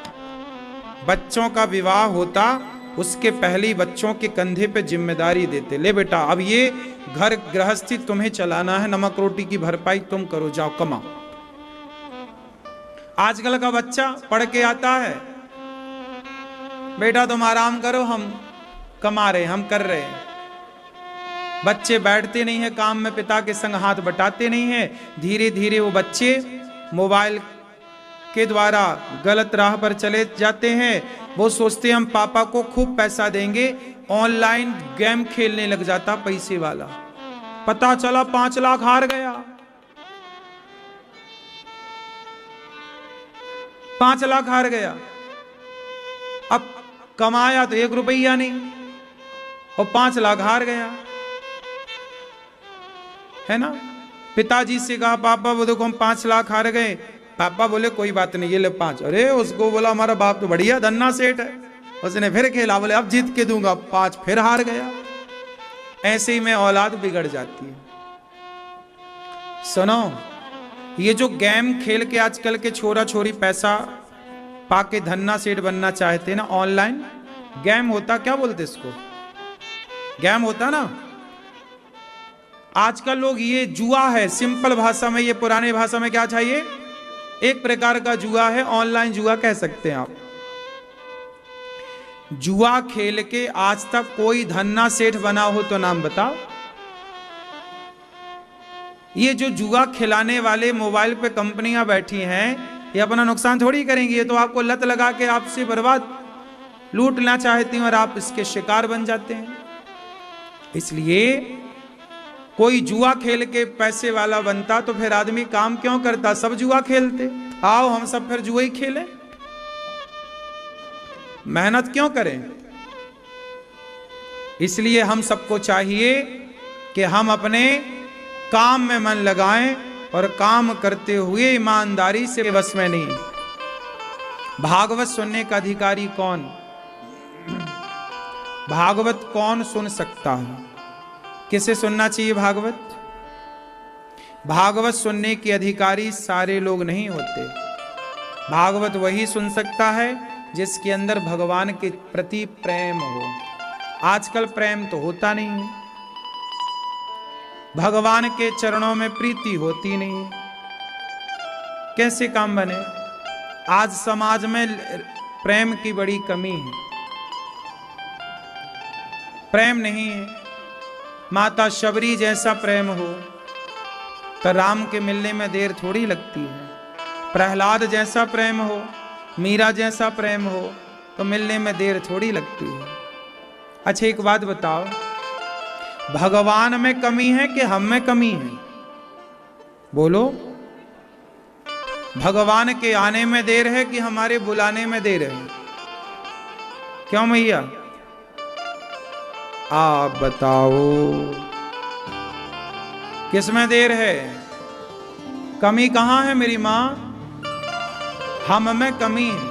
बच्चों का विवाह होता उसके पहले ही बच्चों के कंधे पे जिम्मेदारी देते, ले बेटा अब ये घर गृहस्थी तुम्हें चलाना है, नमक रोटी की भरपाई तुम करो, जाओ कमाओ। आजकल का बच्चा पढ़ के आता है, बेटा तुम आराम करो, हम कमा रहे, हम कर रहे हैं। बच्चे बैठते नहीं है काम में, पिता के संग हाथ बटाते नहीं है। धीरे धीरे वो बच्चे मोबाइल के द्वारा गलत राह पर चले जाते हैं। वो सोचते हैं हम पापा को खूब पैसा देंगे, ऑनलाइन गेम खेलने लग जाता पैसे वाला। पता चला 5 लाख हार गया, 5 लाख हार गया। अब कमाया तो 1 रुपया नहीं और 5 लाख हार गया, है ना। पिताजी से कहा पापा वो देखो हम 5 लाख हार गए। पापा बोले कोई बात नहीं, ये ले 5। अरे उसको बोला हमारा बाप तो बढ़िया धन्ना सेठ है, उसने फिर खेला, बोले अब जीत के दूंगा, 5 फिर हार गया। ऐसे ही में औलाद बिगड़ जाती है। सुनो, ये जो गेम खेल के आजकल के छोरा छोरी पैसा पाके धन्ना सेठ बनना चाहते हैं ना, ऑनलाइन गेम होता, क्या बोलते इसको, गेम होता ना। आजकल लोग ये जुआ है, सिंपल भाषा में, ये पुराने भाषा में क्या चाहिए, एक प्रकार का जुआ है, ऑनलाइन जुआ कह सकते हैं आप। जुआ खेल के आज तक कोई धन्ना सेठ बना हो तो नाम बताओ। ये जो जुआ खिलाने वाले मोबाइल पे कंपनियां बैठी हैं, ये अपना नुकसान थोड़ी करेंगी, ये तो आपको लत लगा के आपसे बर्बाद लूटना चाहती हैं और आप इसके शिकार बन जाते हैं। इसलिए कोई जुआ खेल के पैसे वाला बनता तो फिर आदमी काम क्यों करता, सब जुआ खेलते। आओ हम सब फिर जुआ ही खेलें, मेहनत क्यों करें। इसलिए हम सबको चाहिए कि हम अपने काम में मन लगाएं और काम करते हुए ईमानदारी से, बस में नहीं। भागवत सुनने का अधिकारी कौन, भागवत कौन सुन सकता है, किसे सुनना चाहिए भागवत। भागवत सुनने के अधिकारी सारे लोग नहीं होते। भागवत वही सुन सकता है जिसके अंदर भगवान के प्रति प्रेम हो। आजकल प्रेम तो होता नहीं है, भगवान के चरणों में प्रीति होती नहीं, कैसे काम बने। आज समाज में प्रेम की बड़ी कमी है, प्रेम नहीं है। माता शबरी जैसा प्रेम हो तो राम के मिलने में देर थोड़ी लगती है। प्रहलाद जैसा प्रेम हो, मीरा जैसा प्रेम हो तो मिलने में देर थोड़ी लगती है। अच्छा एक बात बताओ, भगवान में कमी है कि हम में कमी है, बोलो। भगवान के आने में देर है कि हमारे बुलाने में देर है, क्यों मैया। आप बताओ। किसमें देर है? कमी कहां है मेरी मां? हम में कमी है,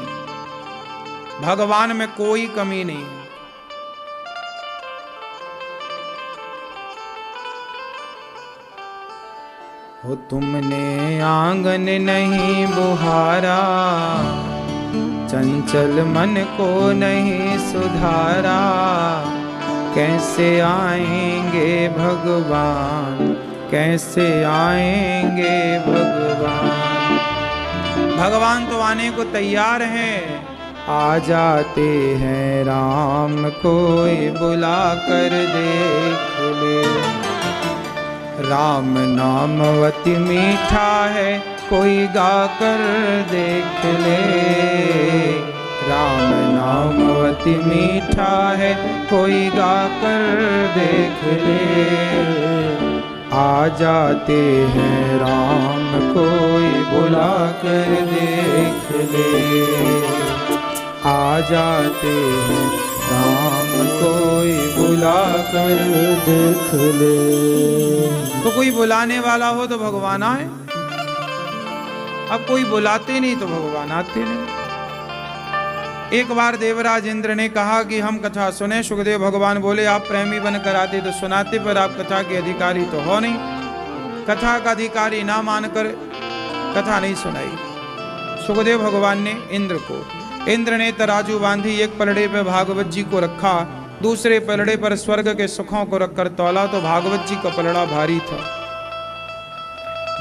भगवान में कोई कमी नहीं है। हो तुमने आंगन नहीं बुहारा, चंचल मन को नहीं सुधारा, कैसे आएंगे भगवान, कैसे आएंगे भगवान। भगवान तो आने को तैयार हैं, आ जाते हैं राम, कोई बुला कर देख ले। राम नाम अति मीठा है, कोई गा कर देख ले। राम नाम अति मीठा है, कोई गा कर देख ले। आ जाते हैं राम, कोई बुला कर देख ले। आ जाते हैं राम, कोई बुला कर देख ले। तो कोई बुलाने वाला हो तो भगवान आए, अब कोई बुलाते नहीं तो भगवान आते नहीं। एक बार देवराज इंद्र ने कहा कि हम कथा सुने। सुखदेव भगवान बोले आप प्रेमी बनकर आते तो सुनाते, पर आप कथा के अधिकारी तो हो नहीं। कथा का अधिकारी ना मानकर कथा नहीं सुनाई। सुखदेव भगवान ने इंद्र को, इंद्र ने तराजू बांधी, एक पलड़े पर भागवत जी को रखा, दूसरे पलड़े पर स्वर्ग के सुखों को रखकर तौला तो भागवत जी का पलड़ा भारी था।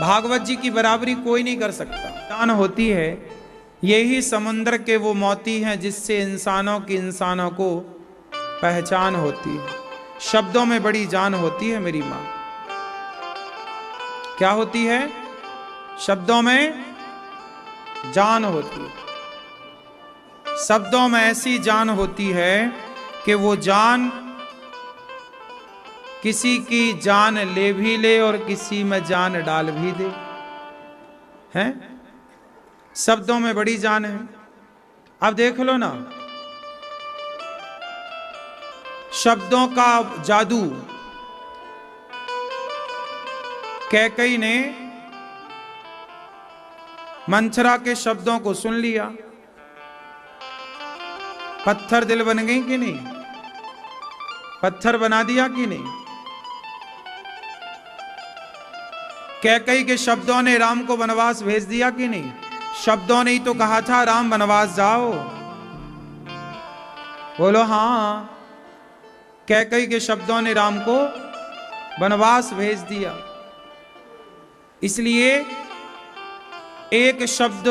भागवत जी की बराबरी कोई नहीं कर सकता। दान होती है, यही समुद्र के वो मोती हैं जिससे इंसानों को पहचान होती है। शब्दों में बड़ी जान होती है मेरी मां। क्या होती है? शब्दों में जान होती है। शब्दों में ऐसी जान होती है कि वो जान किसी की जान ले भी ले और किसी में जान डाल भी दे। हैं? शब्दों में बड़ी जान है। अब देख लो ना, शब्दों का जादू। कैकई ने मंथरा के शब्दों को सुन लिया, पत्थर दिल बन गई कि नहीं? पत्थर बना दिया कि नहीं? कैकई के शब्दों ने राम को वनवास भेज दिया कि नहीं? शब्दों ने ही तो कहा था राम वनवास जाओ। बोलो हाँ, कैकई के शब्दों ने राम को वनवास भेज दिया। इसलिए एक शब्द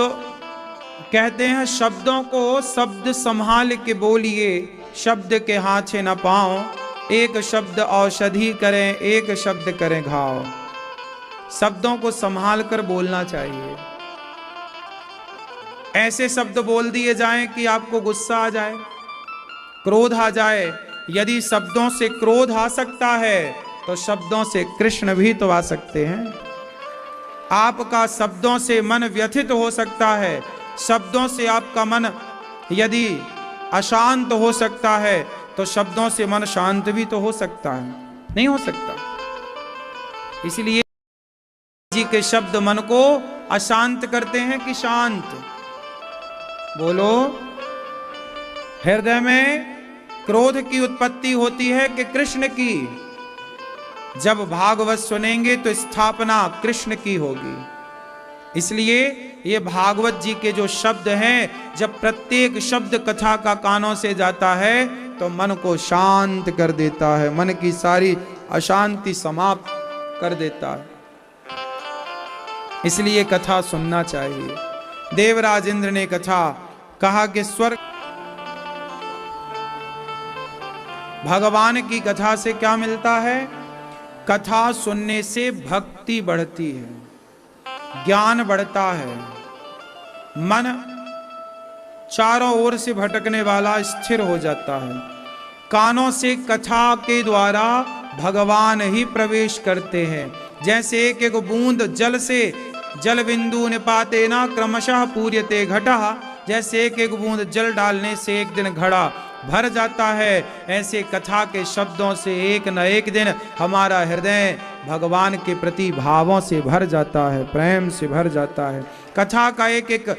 कहते हैं, शब्दों को शब्द संभाल के बोलिए, शब्द के हाथे न पाओ। एक शब्द औषधि करें, एक शब्द करें घाव। शब्दों को संभाल कर बोलना चाहिए। ऐसे शब्द बोल दिए जाएं कि आपको गुस्सा आ जाए, क्रोध आ जाए। यदि शब्दों से क्रोध आ सकता है तो शब्दों से कृष्ण भी तो आ सकते हैं। आपका शब्दों से मन व्यथित हो सकता है, शब्दों से आपका मन यदि अशांत हो सकता है तो शब्दों से मन शांत भी तो हो सकता है, नहीं हो सकता? इसलिए जी के शब्द मन को अशांत करते हैं कि शांत? बोलो। हृदय में क्रोध की उत्पत्ति होती है कि कृष्ण की? जब भागवत सुनेंगे तो स्थापना कृष्ण की होगी। इसलिए ये भागवत जी के जो शब्द हैं, जब प्रत्येक शब्द कथा का कानों से जाता है तो मन को शांत कर देता है, मन की सारी अशांति समाप्त कर देता है। इसलिए कथा सुनना चाहिए। देवराज इंद्र ने कथा कहा कि स्वर्ग भगवान की कथा से क्या मिलता है? कथा सुनने से भक्ति बढ़ती है, ज्ञान बढ़ता है, मन चारों ओर से भटकने वाला स्थिर हो जाता है। कानों से कथा के द्वारा भगवान ही प्रवेश करते हैं। जैसे एक एक बूंद जल से जल बिंदु निपातेना क्रमशः पूर्यते घटः, जैसे एक एक बूंद जल डालने से एक दिन घड़ा भर जाता है। ऐसे कथा के शब्दों से एक न एक दिन हमारा हृदय भगवान के प्रति भावों से भर जाता है, प्रेम से भर जाता है। कथा का एक एक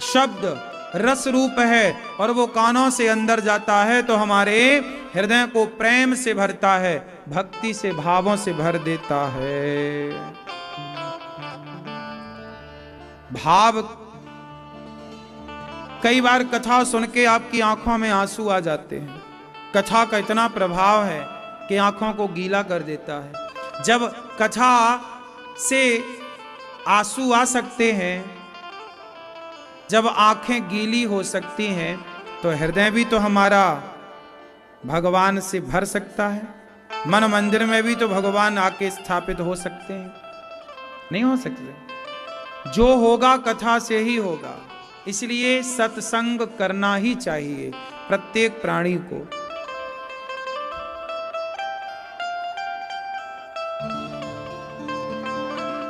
शब्द रस रूप है और वो कानों से अंदर जाता है तो हमारे हृदय को प्रेम से भरता है, भक्ति से, भावों से भर देता है। भाव, कई बार कथा सुन के आपकी आंखों में आंसू आ जाते हैं। कथा का इतना प्रभाव है कि आंखों को गीला कर देता है। जब कथा से आंसू आ सकते हैं, जब आंखें गीली हो सकती हैं, तो हृदय भी तो हमारा भगवान से भर सकता है। मन मंदिर में भी तो भगवान आके स्थापित हो सकते हैं, नहीं हो सकते? जो होगा कथा से ही होगा। इसलिए सत्संग करना ही चाहिए प्रत्येक प्राणी को।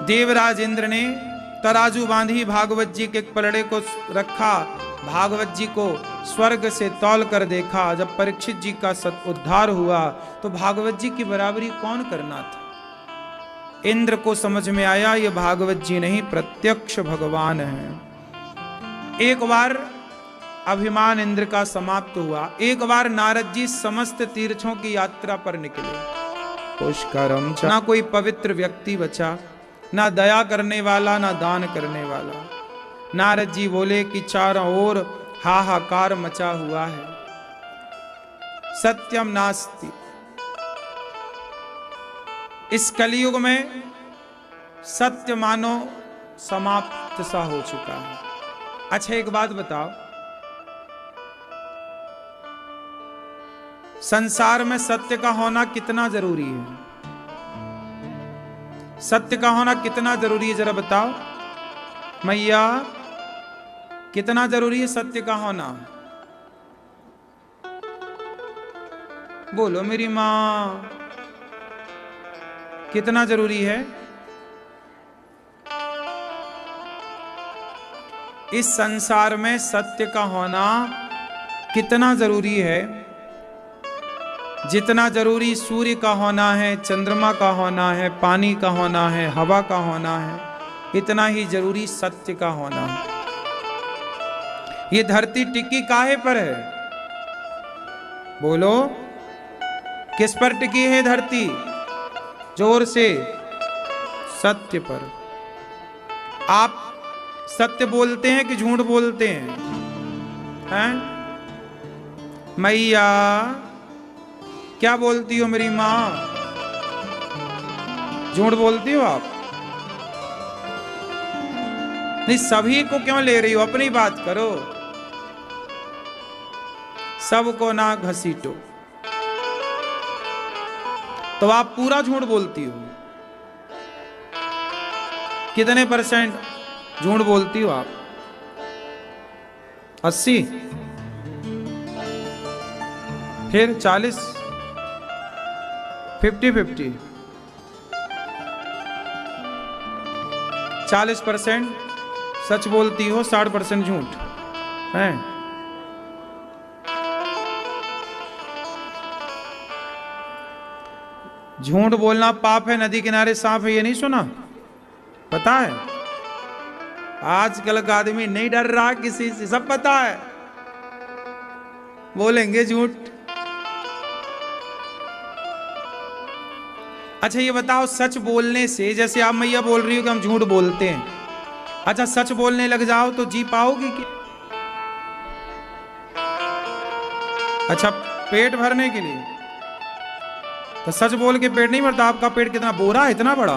देवराज इंद्र ने तराजू बांधी भागवत जी के पलड़े को रखा, भागवत जी को स्वर्ग से तौल कर देखा। जब परीक्षित जी का उद्धार हुआ तो भागवत जी की बराबरी कौन करना था? इंद्र को समझ में आया ये भागवत जी नहीं, प्रत्यक्ष भगवान है। एक बार अभिमान इंद्र का समाप्त हुआ। एक बार नारद जी समस्त तीर्थों की यात्रा पर निकले। पुष्करम ना कोई पवित्र व्यक्ति बचा, ना दया करने वाला, ना दान करने वाला। नारद जी बोले कि चारों ओर हाहाकार मचा हुआ है, सत्यम नास्ति। इस कलयुग में सत्य मानो समाप्त सा हो चुका है। अच्छा एक बात बताओ, संसार में सत्य का होना कितना जरूरी है? सत्य का होना कितना जरूरी है जरा बताओ मैया, कितना जरूरी है सत्य का होना? बोलो मेरी मां, कितना जरूरी है? इस संसार में सत्य का होना कितना जरूरी है? जितना जरूरी सूर्य का होना है, चंद्रमा का होना है, पानी का होना है, हवा का होना है, इतना ही जरूरी सत्य का होना है। ये धरती टिकी काहे पर है? बोलो, किस पर टिकी है धरती? जोर से, सत्य पर। आप सत्य बोलते हैं कि झूठ बोलते हैं? हैं? मैया क्या बोलती हो मेरी मां? झूठ बोलती हो आप? नहीं, सभी को क्यों ले रही हो? अपनी बात करो, सबको ना घसीटो। तो आप पूरा झूठ बोलती हो? कितने परसेंट झूठ बोलती हो आप? 80? फिर 40? 50-50? 40% सच बोलती हो, 60% झूठ है। झूठ बोलना पाप है, नदी किनारे सांप है, ये नहीं सुना? पता है? आजकल का आदमी नहीं डर रहा किसी से, सब पता है, बोलेंगे झूठ। अच्छा ये बताओ, सच बोलने से, जैसे आप मैया बोल रही हो कि हम झूठ बोलते हैं, अच्छा सच बोलने लग जाओ तो जी पाओगी क्या? अच्छा पेट भरने के लिए तो सच बोल के पेट नहीं भरता। आपका पेट कितना बोरा है, इतना बड़ा?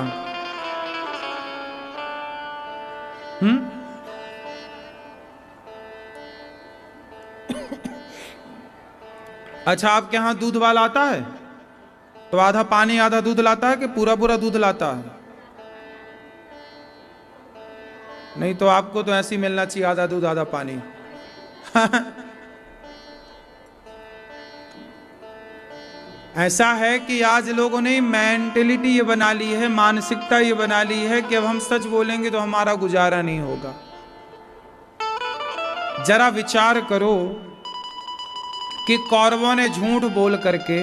अच्छा आपके यहां दूध वाला आता है तो आधा पानी आधा दूध लाता है कि पूरा पूरा दूध लाता है? नहीं तो आपको तो ऐसे ही मिलना चाहिए, आधा दूध आधा पानी। ऐसा है कि आज लोगों ने मेंटेलिटी ये बना ली है, मानसिकता ये बना ली है कि अब हम सच बोलेंगे तो हमारा गुजारा नहीं होगा। जरा विचार करो कि कौरवों ने झूठ बोल करके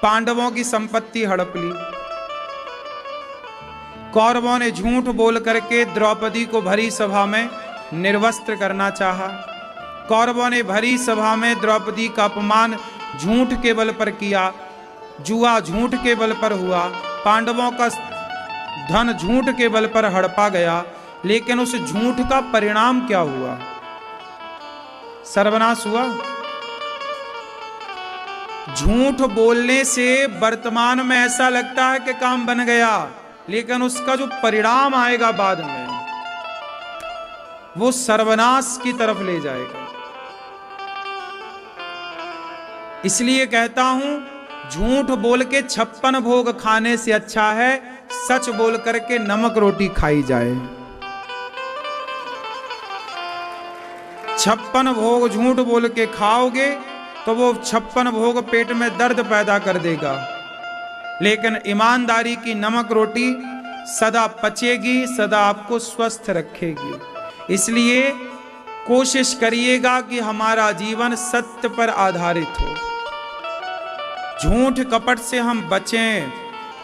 पांडवों की संपत्ति हड़प ली। कौरवों ने झूठ बोल करके द्रौपदी को भरी सभा में निर्वस्त्र करना चाहा। कौरवों ने भरी सभा में द्रौपदी का अपमान झूठ के बल पर किया। जुआ झूठ के बल पर हुआ। पांडवों का धन झूठ के बल पर हड़पा गया। लेकिन उस झूठ का परिणाम क्या हुआ? सर्वनाश हुआ। झूठ बोलने से वर्तमान में ऐसा लगता है कि काम बन गया, लेकिन उसका जो परिणाम आएगा बाद में, वो सर्वनाश की तरफ ले जाएगा। इसलिए कहता हूं, झूठ बोल के 56 भोग खाने से अच्छा है सच बोल करके नमक रोटी खाई जाए। 56 भोग झूठ बोल के खाओगे तो वो 56 भोग पेट में दर्द पैदा कर देगा, लेकिन ईमानदारी की नमक रोटी सदा पचेगी, सदा आपको स्वस्थ रखेगी। इसलिए कोशिश करिएगा कि हमारा जीवन सत्य पर आधारित हो। झूठ कपट से हम बचें।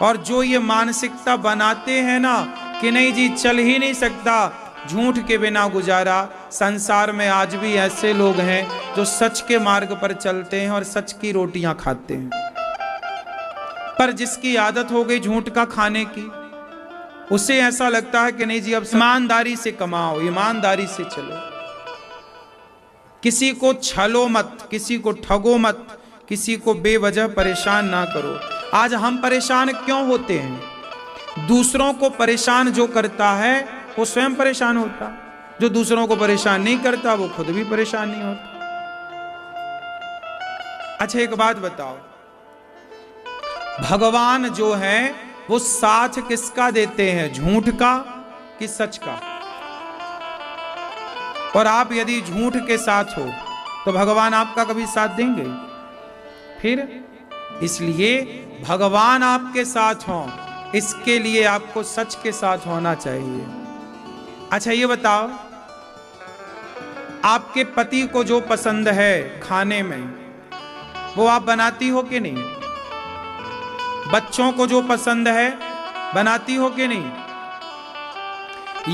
और जो ये मानसिकता बनाते हैं ना कि नहीं जी चल ही नहीं सकता झूठ के बिना गुजारा, संसार में आज भी ऐसे लोग हैं जो सच के मार्ग पर चलते हैं और सच की रोटियां खाते हैं। पर जिसकी आदत हो गई झूठ का खाने की, उसे ऐसा लगता है कि नहीं जी अब ईमानदारी से कमाओ, ईमानदारी से चलो, किसी को छलो मत, किसी को ठगो मत, किसी को बेवजह परेशान ना करो। आज हम परेशान क्यों होते हैं? दूसरों को परेशान जो करता है वो स्वयं परेशान होता, जो दूसरों को परेशान नहीं करता वो खुद भी परेशान नहीं होता। अच्छा एक बात बताओ, भगवान जो है वो साथ किसका देते हैं, झूठ का कि सच का? और आप यदि झूठ के साथ हो तो भगवान आपका कभी साथ देंगे? फिर इसलिए भगवान आपके साथ हों, इसके लिए आपको सच के साथ होना चाहिए। अच्छा ये बताओ, आपके पति को जो पसंद है खाने में वो आप बनाती हो कि नहीं? बच्चों को जो पसंद है बनाती हो कि नहीं?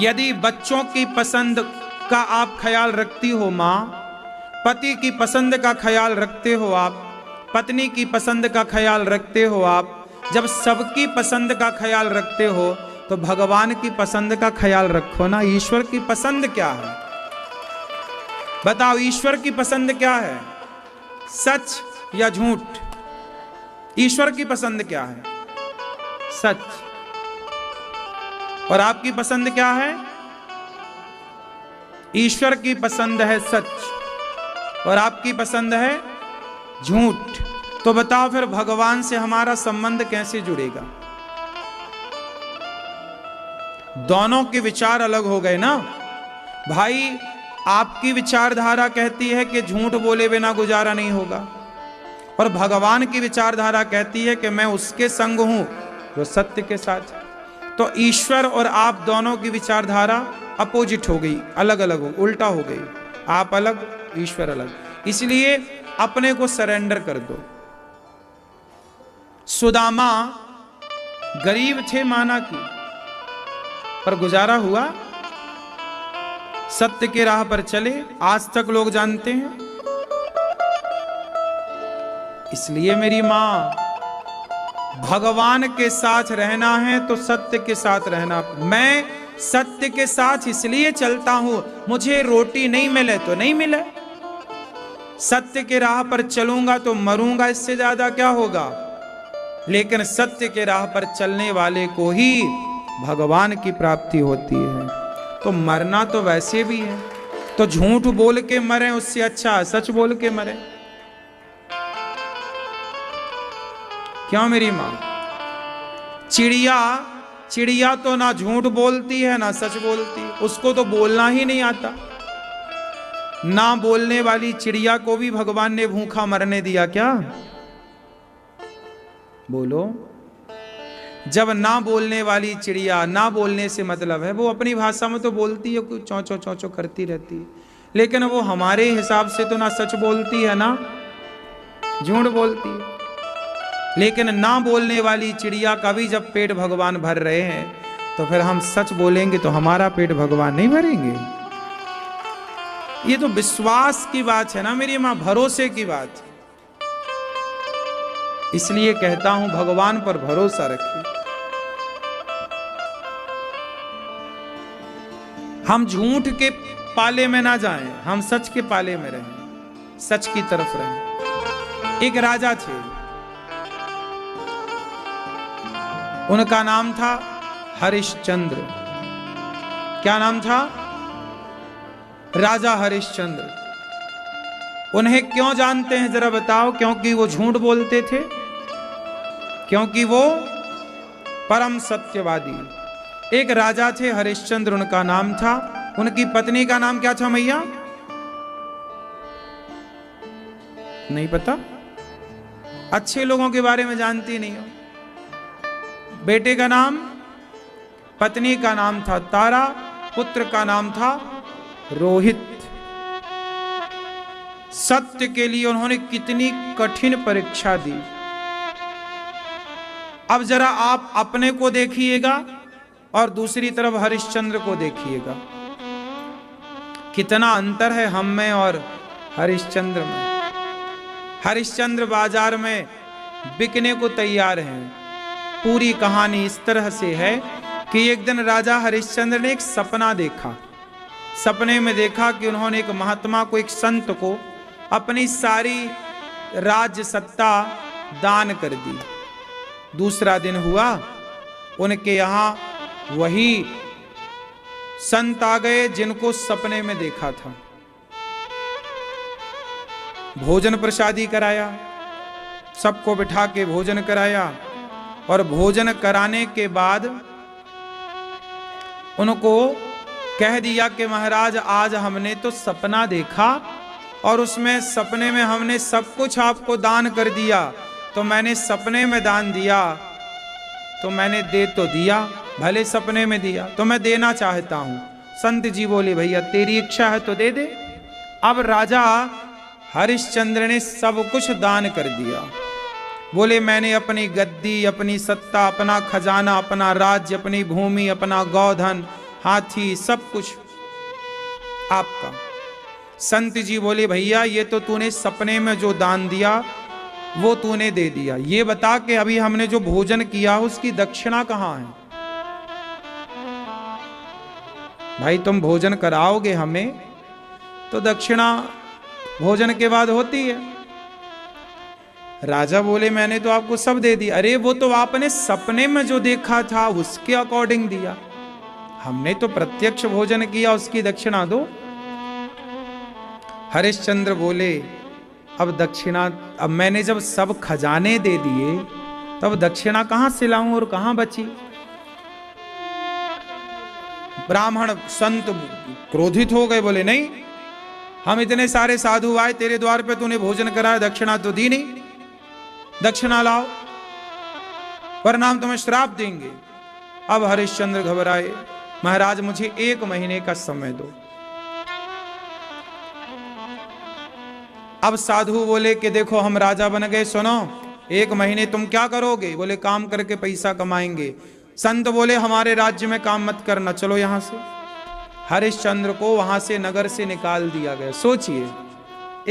यदि बच्चों की पसंद का आप ख्याल रखती हो मां, पति की पसंद का ख्याल रखते हो आप, पत्नी की पसंद का ख्याल रखते हो आप, जब सबकी पसंद का ख्याल रखते हो तो भगवान की पसंद का ख्याल रखो ना। ईश्वर की पसंद क्या है बताओ? ईश्वर की पसंद क्या है, सच या झूठ? ईश्वर की पसंद क्या है? सच। और आपकी पसंद क्या है? ईश्वर की पसंद है सच और आपकी पसंद है झूठ। तो बताओ फिर भगवान से हमारा संबंध कैसे जुड़ेगा? दोनों के विचार अलग हो गए ना भाई। आपकी विचारधारा कहती है कि झूठ बोले बिना गुजारा नहीं होगा, और भगवान की विचारधारा कहती है कि मैं उसके संग हूं जो सत्य के साथ। तो ईश्वर और आप दोनों की विचारधारा अपोजिट हो गई, अलग अलग हो, उल्टा हो गई। आप अलग, ईश्वर अलग। इसलिए अपने को सरेंडर कर दो। सुदामा गरीब थे माना की, पर गुजारा हुआ, सत्य के राह पर चले, आज तक लोग जानते हैं। इसलिए मेरी मां, भगवान के साथ रहना है तो सत्य के साथ रहना। मैं सत्य के साथ इसलिए चलता हूं, मुझे रोटी नहीं मिले तो नहीं मिले, सत्य के राह पर चलूंगा तो मरूंगा, इससे ज्यादा क्या होगा। लेकिन सत्य के राह पर चलने वाले को ही भगवान की प्राप्ति होती है। तो मरना तो वैसे भी है, तो झूठ बोल के मरे उससे अच्छा सच बोल के मरे। क्यों मेरी मां? चिड़िया तो ना झूठ बोलती है ना सच बोलती, उसको तो बोलना ही नहीं आता। ना बोलने वाली चिड़िया को भी भगवान ने भूखा मरने दिया क्या? बोलो। जब ना बोलने वाली चिड़िया, ना बोलने से मतलब है वो अपनी भाषा में तो बोलती है, कुछ चौं चौं चौं चौं करती रहती है, लेकिन वो हमारे हिसाब से तो ना सच बोलती है ना झूठ बोलती है। लेकिन ना बोलने वाली चिड़िया का भी जब पेट भगवान भर रहे हैं, तो फिर हम सच बोलेंगे तो हमारा पेट भगवान नहीं भरेंगे? ये तो विश्वास की बात है ना मेरी मां, भरोसे की बात। इसलिए कहता हूं भगवान पर भरोसा रखिए। हम झूठ के पाले में ना जाएं, हम सच के पाले में रहें, सच की तरफ रहें। एक राजा थे, उनका नाम था हरिश्चंद्र। क्या नाम था? राजा हरिश्चंद्र। उन्हें क्यों जानते हैं जरा बताओ? क्योंकि वो झूठ बोलते थे, क्योंकि वो परम सत्यवादी। एक राजा थे हरिश्चंद्र, उनका नाम था। उनकी पत्नी का नाम क्या था मैया? नहीं पता? अच्छे लोगों के बारे में जानती नहीं हो। बेटे का नाम, पत्नी का नाम था तारा, पुत्र का नाम था रोहित। सत्य के लिए उन्होंने कितनी कठिन परीक्षा दी। अब जरा आप अपने को देखिएगा और दूसरी तरफ हरिश्चंद्र को देखिएगा, कितना अंतर है हम में और हरिश्चंद्र में। हरिश्चंद्र बाजार में बिकने को तैयार हैं। पूरी कहानी इस तरह से है कि एक दिन राजा हरिश्चंद्र ने एक सपना देखा। सपने में देखा कि उन्होंने एक महात्मा को, एक संत को अपनी सारी राज्य सत्ता दान कर दी। दूसरा दिन हुआ, उनके यहां वही संत आ गए जिनको सपने में देखा था। भोजन प्रसादी कराया, सबको बिठा के भोजन कराया, और भोजन कराने के बाद उनको कह दिया कि महाराज आज हमने तो सपना देखा और उसमें सपने में हमने सब कुछ आपको दान कर दिया। तो मैंने सपने में दान दिया तो मैंने दे तो दिया, भले सपने में दिया, तो मैं देना चाहता हूं। संत जी बोले भैया तेरी इच्छा है तो दे दे। अब राजा हरिश्चंद्र ने सब कुछ दान कर दिया। बोले मैंने अपनी गद्दी, अपनी सत्ता, अपना खजाना, अपना राज्य, अपनी भूमि, अपना गौधन, हाथी, सब कुछ आपका। संत जी बोले भैया ये तो तूने सपने में जो दान दिया वो तूने दे दिया, ये बता कि अभी हमने जो भोजन किया उसकी दक्षिणा कहां है? भाई तुम भोजन कराओगे हमें तो दक्षिणा भोजन के बाद होती है। राजा बोले मैंने तो आपको सब दे दिया। अरे वो तो आपने सपने में जो देखा था उसके अकॉर्डिंग दिया, हमने तो प्रत्यक्ष भोजन किया, उसकी दक्षिणा दो। हरिश्चंद्र बोले अब दक्षिणा, अब मैंने जब सब खजाने दे दिए तब दक्षिणा कहां से लाऊं और कहां बची? ब्राह्मण संत क्रोधित हो गए, बोले नहीं हम इतने सारे साधु आए तेरे द्वार पे, तूने भोजन कराया, दक्षिणा तो दी नहीं, दक्षिणा लाओ वरना हम तुम्हें श्राप देंगे। अब हरिश्चंद्र घबराए, महाराज मुझे 1 महीने का समय दो। अब साधु बोले कि देखो हम राजा बन गए, सुनो 1 महीने तुम क्या करोगे? बोले काम करके पैसा कमाएंगे। संत बोले हमारे राज्य में काम मत करना, चलो यहां से। हरिश्चंद्र को वहां से नगर से निकाल दिया गया। सोचिए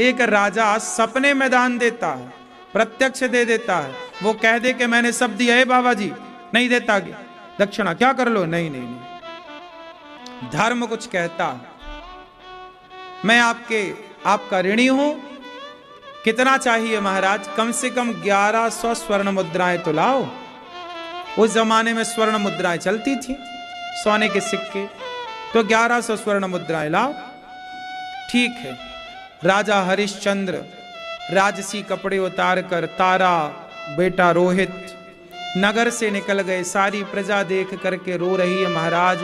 एक राजा सपने में दान देता है, प्रत्यक्ष दे देता है, वो कह दे कि मैंने सब दिया है बाबा जी, नहीं देता दक्षिणा, क्या कर लो? नहीं नहीं नहीं, धर्म कुछ कहता है। मैं आपका ऋणी हूं। कितना चाहिए महाराज? कम से कम 1100 स्वर्ण मुद्राएं तो लाओ। उस जमाने में स्वर्ण मुद्राएं चलती थी, सोने के सिक्के, तो 1100 स्वर्ण मुद्राएं लाओ। ठीक है। राजा हरिश्चंद्र राजसी कपड़े उतार कर तारा, बेटा रोहित नगर से निकल गए। सारी प्रजा देख करके रो रही है, महाराज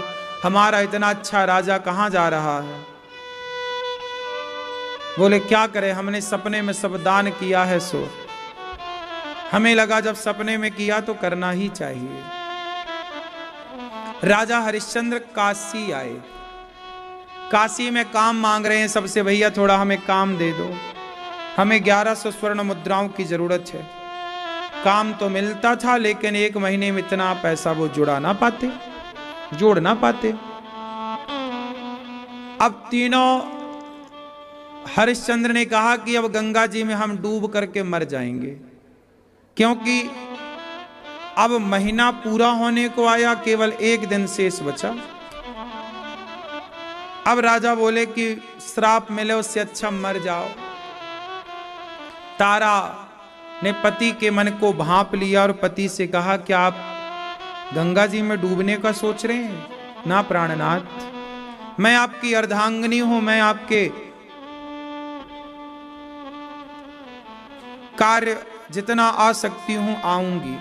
हमारा इतना अच्छा राजा कहां जा रहा है? बोले क्या करें, हमने सपने में सब दान किया है, सो हमें लगा जब सपने में किया तो करना ही चाहिए। राजा हरिश्चंद्र काशी आए। काशी में काम मांग रहे हैं सबसे, भैया थोड़ा हमें काम दे दो, हमें 1100 स्वर्ण मुद्राओं की जरूरत है। काम तो मिलता था लेकिन एक महीने में इतना पैसा वो जोड़ ना पाते। अब तीनों हरिश्चंद्र ने कहा कि अब गंगा जी में हम डूब करके मर जाएंगे, क्योंकि अब महीना पूरा होने को आया, केवल एक दिन शेष बचा। अब राजा बोले कि श्राप मिले उससे अच्छा मर जाओ। तारा ने पति के मन को भांप लिया और पति से कहा, क्या आप गंगा जी में डूबने का सोच रहे हैं? ना प्राणनाथ, मैं आपकी अर्धांगिनी हूं, मैं आपके कार्य जितना आ सकती हूं आऊंगी।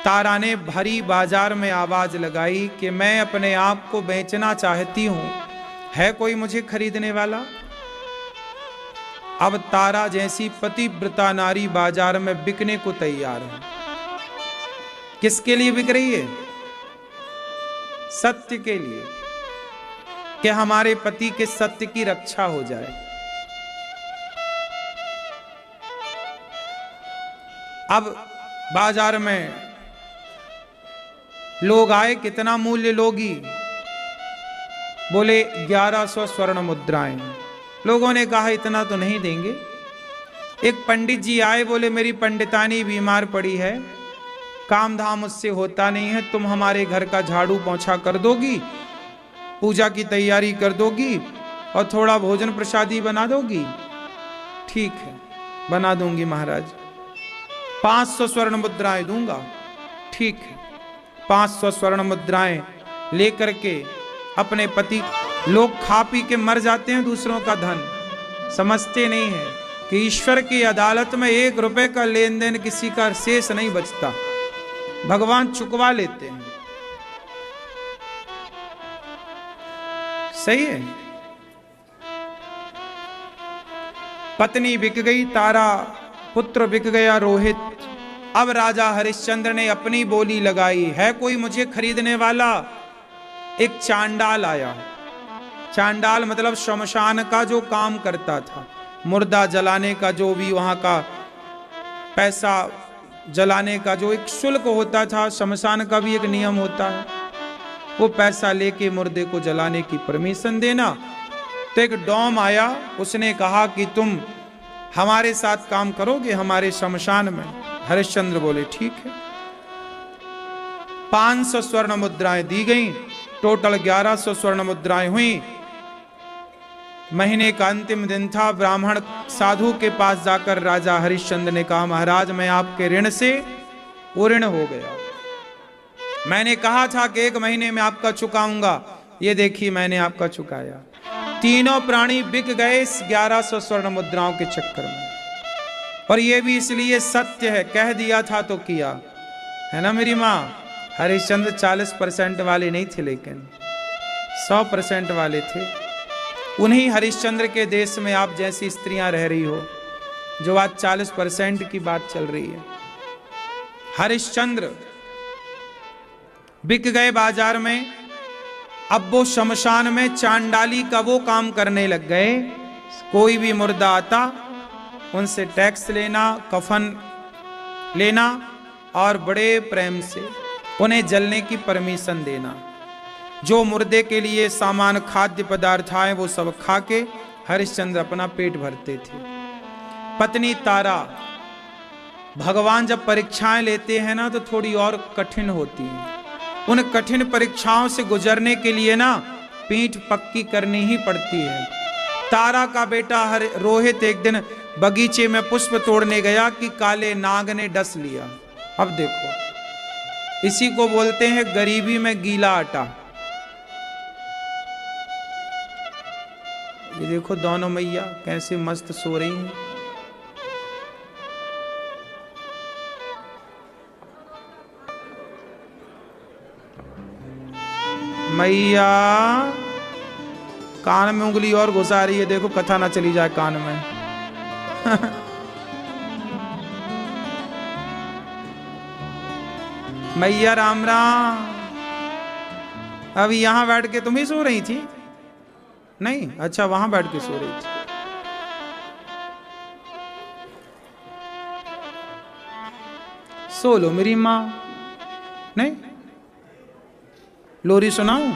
तारा ने भरी बाजार में आवाज लगाई कि मैं अपने आप को बेचना चाहती हूं, है कोई मुझे खरीदने वाला? अब तारा जैसी पतिव्रता नारी बाजार में बिकने को तैयार है। किसके लिए बिक रही है? सत्य के लिए, कि हमारे पति के सत्य की रक्षा हो जाए। अब बाजार में लोग आए, कितना मूल्य लोगी? बोले 1100 स्वर्ण मुद्राएं। लोगों ने कहा इतना तो नहीं देंगे। एक पंडित जी आए, बोले मेरी पंडितानी बीमार पड़ी है, काम धाम उससे होता नहीं है, तुम हमारे घर का झाड़ू पोंछा कर दोगी, पूजा की तैयारी कर दोगी और थोड़ा भोजन प्रसादी बना दोगी? ठीक है, बना दूंगी महाराज, 500 स्वर्ण मुद्राएं दूंगा। ठीक है, 500 स्वर्ण मुद्राएं लेकर के अपने पति, लोग खा पी के मर जाते हैं दूसरों का धन, समझते नहीं है कि ईश्वर की अदालत में 1 रुपए का लेन देन किसी का शेष नहीं बचता, भगवान चुकवा लेते हैं। सही है। पत्नी बिक गई तारा, पुत्र बिक गया रोहित। अब राजा हरिश्चंद्र ने अपनी बोली लगाई, है कोई मुझे खरीदने वाला? एक चांडाल आया। चांडाल मतलब शमशान का जो काम करता था, मुर्दा जलाने का, जो भी वहां का पैसा जलाने का जो एक शुल्क होता था, शमशान का भी एक नियम होता है, वो पैसा लेके मुर्दे को जलाने की परमिशन देना। तो एक डॉम आया, उसने कहा कि तुम हमारे साथ काम करोगे हमारे शमशान में? हरिश्चंद्र बोले ठीक है। 500 स्वर्ण मुद्राएं दी गई, टोटल 1100 स्वर्ण मुद्राएं हुई। महीने का अंतिम दिन था। ब्राह्मण साधु के पास जाकर राजा हरिश्चंद्र ने कहा, महाराज मैं आपके ऋण से ऋण हो गया, मैंने कहा था कि 1 महीने में आपका चुकाऊंगा, ये देखिए मैंने आपका चुकाया। तीनों प्राणी बिक गए इस 1100 स्वर्ण मुद्राओं के चक्कर में। और ये भी इसलिए सत्य है, कह दिया था तो किया, है ना मेरी माँ? हरिश्चंद्र 40% वाले नहीं थे, लेकिन 100% वाले थे। उन्हीं हरिश्चंद्र के देश में आप जैसी स्त्रियां रह रही हो, जो आज 40% की बात चल रही है। हरिश्चंद्र बिक गए बाजार में। अब वो शमशान में चांडाली का वो काम करने लग गए, कोई भी मुर्दा आता उनसे टैक्स लेना, कफन लेना और बड़े प्रेम से उन्हें जलने की परमिशन देना। जो मुर्दे के लिए सामान खाद्य पदार्थ आए वो सब खा के हरिश्चंद्र अपना पेट भरते थे। पत्नी तारा, भगवान जब परीक्षाएं लेते हैं ना तो थोड़ी और कठिन होती हैं। उन कठिन परीक्षाओं से गुजरने के लिए ना पीठ पक्की करनी ही पड़ती है। तारा का बेटा रोहित एक दिन बगीचे में पुष्प तोड़ने गया कि काले नाग ने डस लिया। अब देखो, इसी को बोलते हैं गरीबी में गीला आटा। ये देखो दोनों मैया कैसे मस्त सो रही हैं। मैया कान में उंगली और घुसा रही है, देखो कथा ना चली जाए कान में। मैया राम राम। अभी यहां बैठ के तुम ही सो रही थी? नहीं, अच्छा वहां बैठ के सो रही थी। सो लो मेरी माँ। नहीं, लोरी सुनाऊं?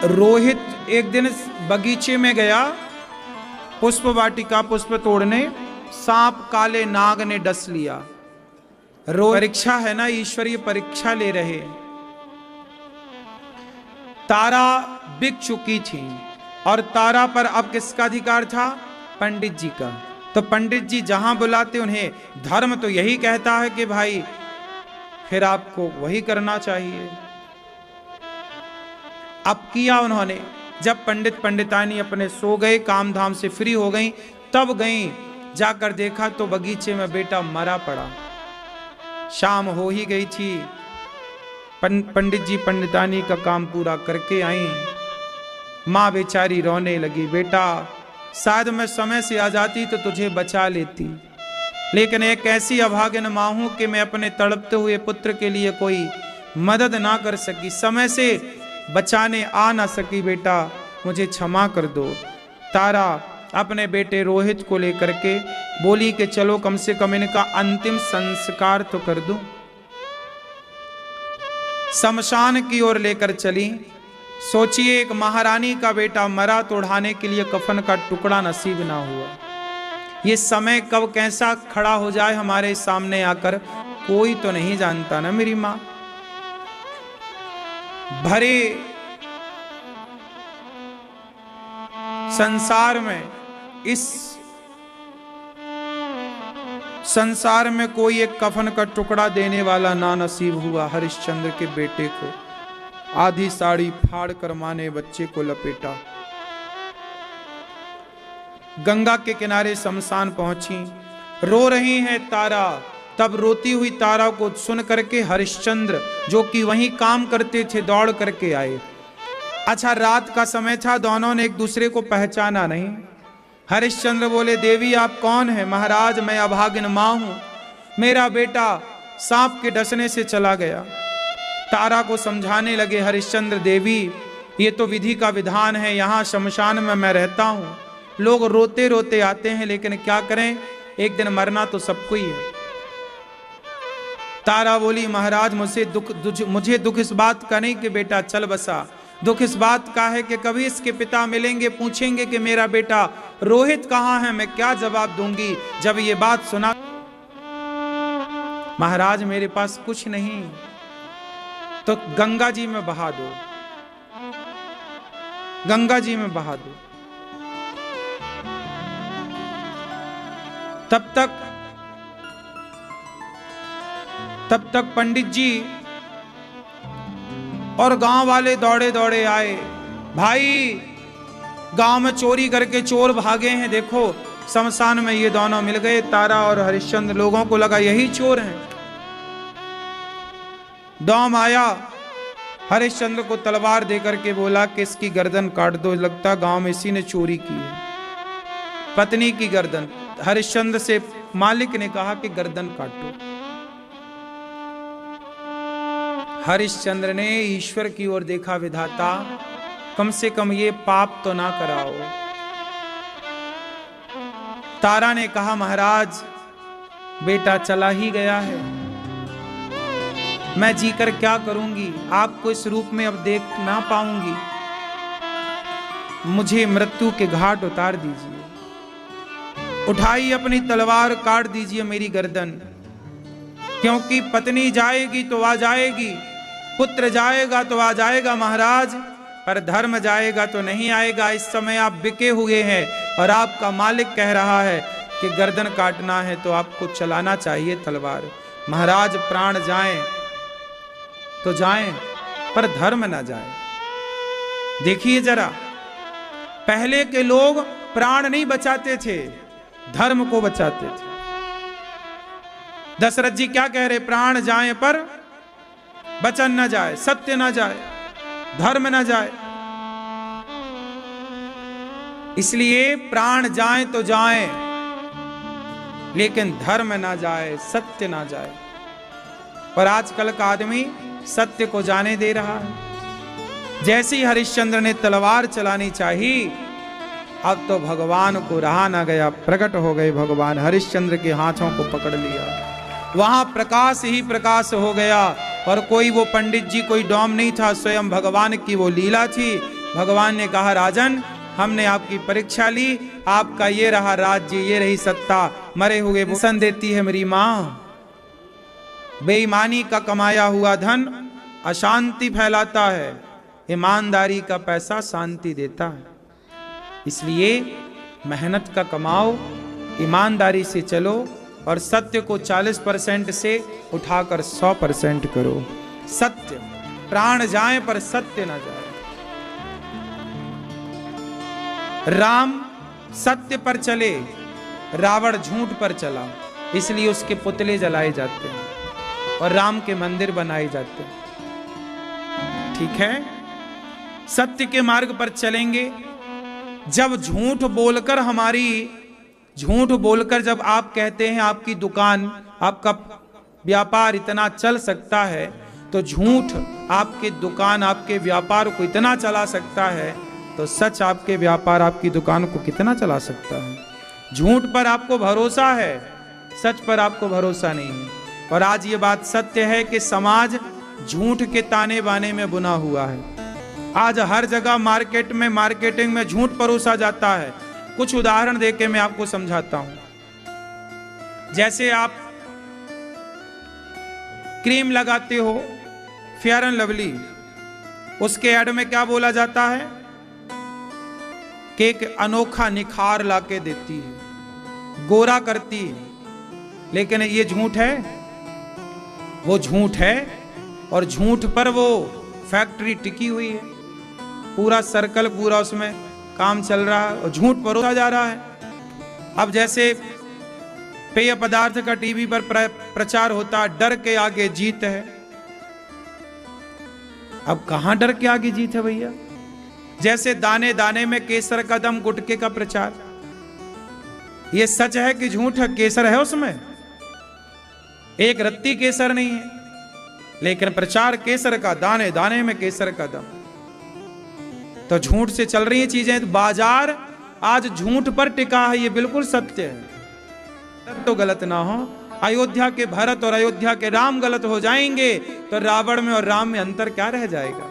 रोहित एक दिन बगीचे में गया पुष्प वाटिका पुष्प तोड़ने, सांप काले नाग ने डस लिया। परीक्षा है ना, ईश्वरीय परीक्षा ले रहे। तारा बिक चुकी थी और तारा पर अब किसका अधिकार था? पंडित जी का। तो पंडित जी जहां बुलाते उन्हें, धर्म तो यही कहता है कि भाई फिर आपको वही करना चाहिए। अब किया उन्होंने। जब पंडित पंडितानी अपने सो गए, काम धाम से फ्री हो गई, तब गई, जाकर देखा तो बगीचे में बेटा मरा पड़ा। शाम हो ही गई थी। पंडित जी पंडितानी का काम पूरा करके आई। माँ बेचारी रोने लगी, बेटा शायद मैं समय से आ जाती तो तुझे बचा लेती, लेकिन एक ऐसी अभागिन माँ हूं कि मैं अपने तड़पते हुए पुत्र के लिए कोई मदद ना कर सकी, समय से बचाने आ ना सकी। बेटा मुझे क्षमा कर दो। तारा अपने बेटे रोहित को लेकर के बोली कि चलो कम से कम इनका अंतिम संस्कार तो कर दूं। शमशान की ओर लेकर चली। सोचिए, एक महारानी का बेटा मरा तो उड़ाने के लिए कफन का टुकड़ा नसीब ना हुआ। ये समय कब कैसा खड़ा हो जाए हमारे सामने आकर, कोई तो नहीं जानता ना मेरी माँ। भरे संसार में, इस संसार में कोई एक कफन का टुकड़ा देने वाला ना नसीब हुआ। हरिश्चंद्र के बेटे को आधी साड़ी फाड़ कर मां ने बच्चे को लपेटा। गंगा के किनारे शमशान पहुंची, रो रही है तारा। तब रोती हुई तारा को सुन करके हरिश्चंद्र जो कि वहीं काम करते थे दौड़ करके आए। अच्छा रात का समय था, दोनों ने एक दूसरे को पहचाना नहीं। हरिश्चंद्र बोले, देवी आप कौन है? महाराज मैं अभागिन मां हूं, मेरा बेटा सांप के डसने से चला गया। तारा को समझाने लगे हरिश्चंद्र, देवी ये तो विधि का विधान है, यहाँ शमशान में मैं रहता हूँ, लोग रोते रोते आते हैं, लेकिन क्या करें, एक दिन मरना तो सबको ही है। तारा बोली, महाराज मुझे दुख इस बात का नहीं कि बेटा चल बसा, दुख इस बात का है कि कभी इसके पिता मिलेंगे, पूछेंगे कि मेरा बेटा रोहित कहाँ है, मैं क्या जवाब दूंगी। जब ये बात सुना, महाराज मेरे पास कुछ नहीं, तो गंगा जी में बहा दो, गंगा जी में बहा दो। तब तक पंडित जी और गांव वाले दौड़े दौड़े आए। भाई गांव में चोरी करके चोर भागे हैं, देखो शमशान में ये दोनों मिल गए, तारा और हरिश्चंद्र। लोगों को लगा यही चोर हैं। डॉम आया, हरिश्चंद्र को तलवार देकर के बोला कि इसकी गर्दन काट दो, लगता गांव में इसी ने चोरी की है, पत्नी की गर्दन। हरिश्चंद्र से मालिक ने कहा कि गर्दन काटो। हरिश्चंद्र ने ईश्वर की ओर देखा, विधाता कम से कम ये पाप तो ना कराओ। तारा ने कहा, महाराज बेटा चला ही गया है, मैं जीकर क्या करूंगी, आपको इस रूप में अब देख ना पाऊंगी, मुझे मृत्यु के घाट उतार दीजिए। उठाई अपनी तलवार, काट दीजिए मेरी गर्दन, क्योंकि पत्नी जाएगी तो आ जाएगी, पुत्र जाएगा तो आ जाएगा महाराज, पर धर्म जाएगा तो नहीं आएगा। इस समय आप बिके हुए हैं और आपका मालिक कह रहा है कि गर्दन काटना है तो आपको चलाना चाहिए तलवार। महाराज प्राण जाएं तो जाएं, पर धर्म ना जाए। देखिए जरा, पहले के लोग प्राण नहीं बचाते थे, धर्म को बचाते थे। दशरथ जी क्या कह रहे, प्राण जाए पर वचन न जाए, सत्य न जाए, धर्म न जाए। इसलिए प्राण जाए तो जाए, लेकिन धर्म ना जाए, सत्य ना जाए। पर आजकल का आदमी सत्य को जाने दे रहा है। जैसे ही हरिश्चंद्र ने तलवार चलानी चाहिए, अब तो भगवान को रहा ना गया, प्रकट हो गए भगवान, हरिश्चंद्र के हाथों को पकड़ लिया। वहां प्रकाश ही प्रकाश हो गया, और कोई वो पंडित जी कोई डॉम नहीं था, स्वयं भगवान की वो लीला थी। भगवान ने कहा, राजन हमने आपकी परीक्षा ली, आपका ये रहा राज्य, ये रही सत्ता, मरे हुए भूषण देती है मेरी मां। बेईमानी का कमाया हुआ धन अशांति फैलाता है, ईमानदारी का पैसा शांति देता है। इसलिए मेहनत का कमाओ, ईमानदारी से चलो, और सत्य को 40% से उठाकर 100% करो। सत्य, प्राण जाए पर सत्य ना जाए। राम सत्य पर चले, रावण झूठ पर चला, इसलिए उसके पुतले जलाए जाते हैं और राम के मंदिर बनाए जाते हैं। ठीक है, सत्य के मार्ग पर चलेंगे। जब झूठ बोलकर जब आप कहते हैं आपकी दुकान, आपका व्यापार इतना चल सकता है, तो झूठ आपके दुकान, आपके व्यापार को इतना चला सकता है, तो सच आपके व्यापार, आपकी दुकान को कितना चला सकता है। झूठ पर आपको भरोसा है, सच पर आपको भरोसा नहीं है। और आज ये बात सत्य है कि समाज झूठ के ताने बाने में बुना हुआ है। आज हर जगह मार्केटिंग में झूठ परोसा जाता है। कुछ उदाहरण देके मैं आपको समझाता हूं। जैसे आप क्रीम लगाते हो फेयर एंड लवली, उसके ऐड में क्या बोला जाता है कि एक अनोखा निखार लाके देती है, गोरा करती है। लेकिन ये झूठ है, वो झूठ है, और झूठ पर वो फैक्ट्री टिकी हुई है, पूरा सर्कल, पूरा उसमें काम चल रहा है और झूठ परोसा जा रहा है। अब जैसे पेय पदार्थ का टीवी पर प्रचार होता, डर के आगे जीत है। अब कहां डर के आगे जीत है भैया? जैसे दाने दाने में केसर का दम, गुटके का प्रचार, ये सच है कि झूठ है? केसर है उसमें, एक रत्ती केसर नहीं है, लेकिन प्रचार केसर का, दाने दाने में केसर का दम। तो झूठ से चल रही हैं चीजें। तो बाजार आज झूठ पर टिका है, ये बिल्कुल सत्य है। तो गलत ना हो, अयोध्या के भरत और अयोध्या के राम गलत हो जाएंगे तो रावण में और राम में अंतर क्या रह जाएगा?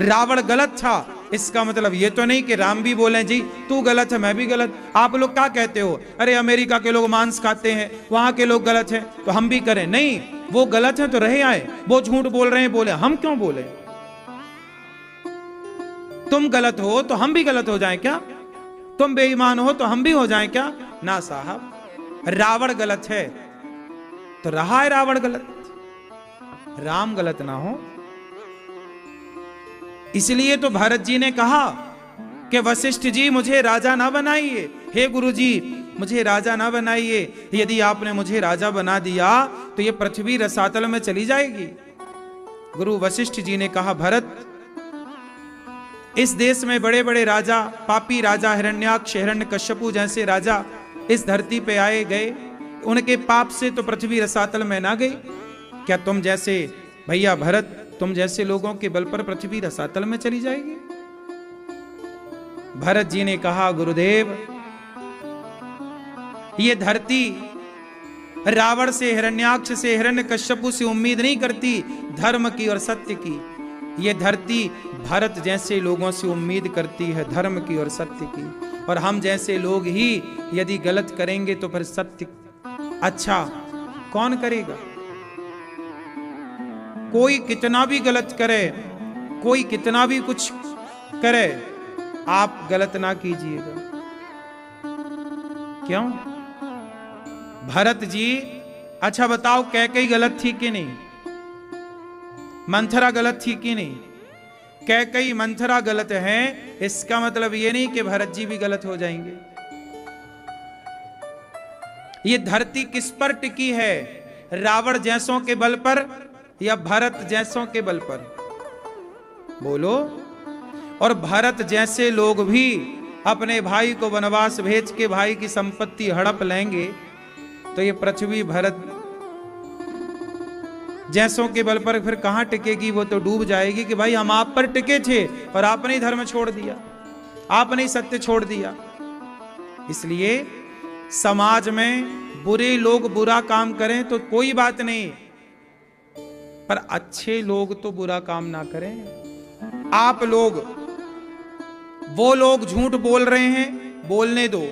रावण गलत था, इसका मतलब ये तो नहीं कि राम भी बोले जी तू गलत है मैं भी गलत। आप लोग क्या कहते हो, अरे अमेरिका के लोग मांस खाते हैं, वहां के लोग गलत हैं तो हम भी करें? नहीं, वो गलत है तो रहे आए, वो झूठ बोल रहे हैं, बोले, हम क्यों बोले? तुम गलत हो तो हम भी गलत हो जाएं क्या? तुम बेईमान हो तो हम भी हो जाएं क्या? ना साहब, रावण गलत है तो रहा है रावण गलत, राम गलत ना हो। इसलिए तो भरत जी ने कहा कि वशिष्ठ जी मुझे राजा ना बनाइए, हे गुरु जी मुझे राजा ना बनाइए, यदि आपने मुझे राजा बना दिया तो ये पृथ्वी रसातल में चली जाएगी। गुरु वशिष्ठ जी ने कहा, भरत इस देश में बड़े बड़े राजा, पापी राजा हिरण्याक्ष, हिरण्यकश्यपु जैसे राजा इस धरती पे आए गए, उनके पाप से तो पृथ्वी रसातल में ना गई। क्या तुम जैसे, भैया भरत, तुम जैसे लोगों के बल पर पृथ्वी रसातल में चली जाएगी? भरत जी ने कहा, गुरुदेव ये धरती रावण से, हिरण्याक्ष से, हिरण्यकश्यपु से उम्मीद नहीं करती धर्म की और सत्य की। ये धरती भरत जैसे लोगों से उम्मीद करती है धर्म की और सत्य की। और हम जैसे लोग ही यदि गलत करेंगे तो फिर सत्य अच्छा कौन करेगा? कोई कितना भी गलत करे, कोई कितना भी कुछ करे, आप गलत ना कीजिएगा। क्यों? भरत जी, अच्छा बताओ कैकेयी गलत थी कि नहीं? मंथरा गलत थी कि नहीं? कैकेयी मंथरा गलत है, इसका मतलब ये नहीं कि भरत जी भी गलत हो जाएंगे। ये धरती किस पर टिकी है? रावण जैसों के बल पर या भरत जैसों के बल पर? बोलो। और भरत जैसे लोग भी अपने भाई को वनवास भेज के भाई की संपत्ति हड़प लेंगे तो ये पृथ्वी भरत जैसों के बल पर फिर कहां टिकेगी, वो तो डूब जाएगी कि भाई हम आप पर टिके थे और आपने ही धर्म छोड़ दिया, आपने ही सत्य छोड़ दिया। इसलिए समाज में बुरे लोग बुरा काम करें तो कोई बात नहीं, पर अच्छे लोग तो बुरा काम ना करें। आप लोग, वो लोग झूठ बोल रहे हैं, बोलने दो,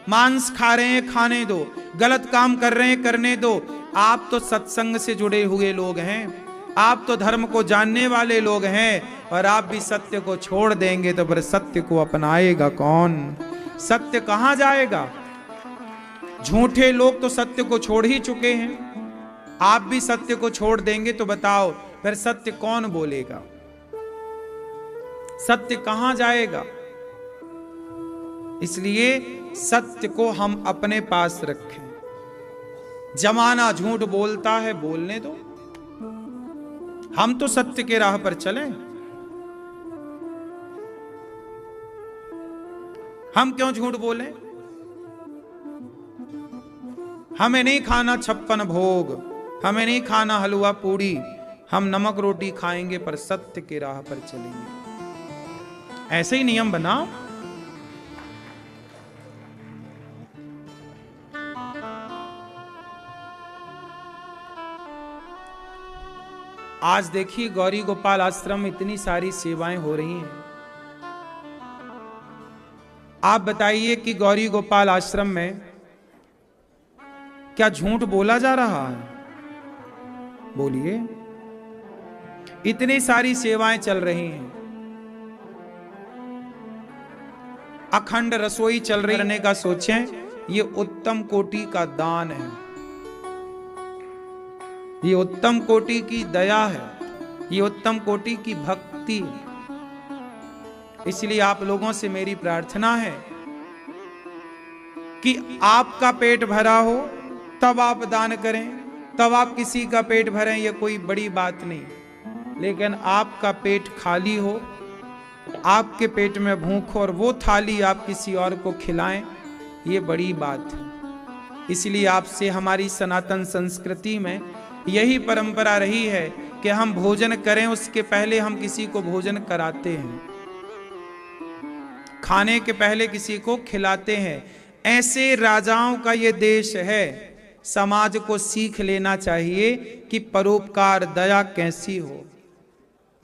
मांस खा रहे हैं, खाने दो, गलत काम कर रहे हैं, करने दो। आप तो सत्संग से जुड़े हुए लोग हैं, आप तो धर्म को जानने वाले लोग हैं, और आप भी सत्य को छोड़ देंगे तो फिर सत्य को अपनाएगा कौन? सत्य कहां जाएगा? झूठे लोग तो सत्य को छोड़ ही चुके हैं, आप भी सत्य को छोड़ देंगे तो बताओ फिर सत्य कौन बोलेगा? सत्य कहां जाएगा? इसलिए सत्य को हम अपने पास रखें। जमाना झूठ बोलता है, बोलने दो, हम तो सत्य के राह पर चलें। हम क्यों झूठ बोलें? हमें नहीं खाना 56 भोग, हमें नहीं खाना हलवा पूड़ी, हम नमक रोटी खाएंगे पर सत्य के राह पर चलेंगे। ऐसे ही नियम बनाओ। आज देखिए गौरी गोपाल आश्रम में इतनी सारी सेवाएं हो रही हैं। आप बताइए कि गौरी गोपाल आश्रम में क्या झूठ बोला जा रहा है? बोलिए। इतनी सारी सेवाएं चल रही हैं, अखंड रसोई चल रही करने का सोचें, ये उत्तम कोटि का दान है, ये उत्तम कोटि की दया है, ये उत्तम कोटि की भक्ति। इसलिए आप लोगों से मेरी प्रार्थना है कि आपका पेट भरा हो तब आप दान करें, तब आप किसी का पेट भरें, ये कोई बड़ी बात नहीं। लेकिन आपका पेट खाली हो, आपके पेट में भूख हो और वो थाली आप किसी और को खिलाएं, ये बड़ी बात है। इसलिए आपसे हमारी सनातन संस्कृति में यही परंपरा रही है कि हम भोजन करें उसके पहले हम किसी को भोजन कराते हैं, खाने के पहले किसी को खिलाते हैं। ऐसे राजाओं का ये देश है। समाज को सीख लेना चाहिए कि परोपकार, दया कैसी हो।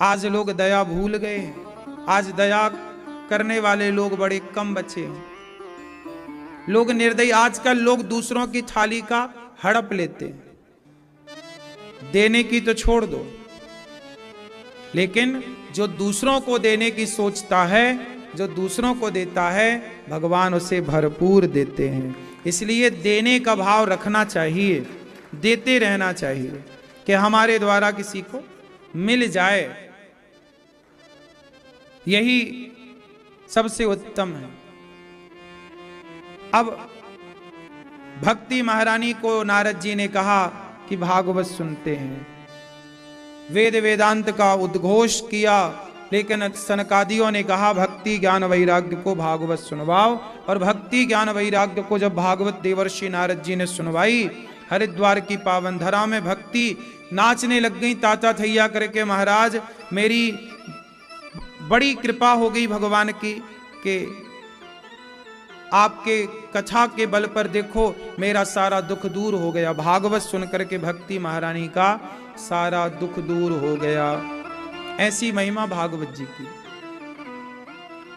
आज लोग दया भूल गए हैं, आज दया करने वाले लोग बड़े कम बचे हैं। लोग निर्दयी, आजकल लोग दूसरों की थाली का हड़प लेते हैं। देने की तो छोड़ दो, लेकिन जो दूसरों को देने की सोचता है, जो दूसरों को देता है, भगवान उसे भरपूर देते हैं। इसलिए देने का भाव रखना चाहिए, देते रहना चाहिए कि हमारे द्वारा किसी को मिल जाए, यही सबसे उत्तम है। अब भक्ति महारानी को नारद जी ने कहा कि भागवत सुनते हैं, वेद वेदांत का उद्घोष किया, लेकिन सनकादियों ने कहा भक्ति ज्ञान वैराग्य को भागवत सुनवाओ। और भक्ति ज्ञान वैराग्य को जब भागवत देवर्षि नारद जी ने सुनवाई, हरिद्वार की पावन धरा में भक्ति नाचने लग गई, ताता थैया करके, महाराज मेरी बड़ी कृपा हो गई भगवान की कि आपके कथा के बल पर देखो मेरा सारा दुख दूर हो गया। भागवत सुनकर के भक्ति महारानी का सारा दुख दूर हो गया। ऐसी महिमा भागवत जी की।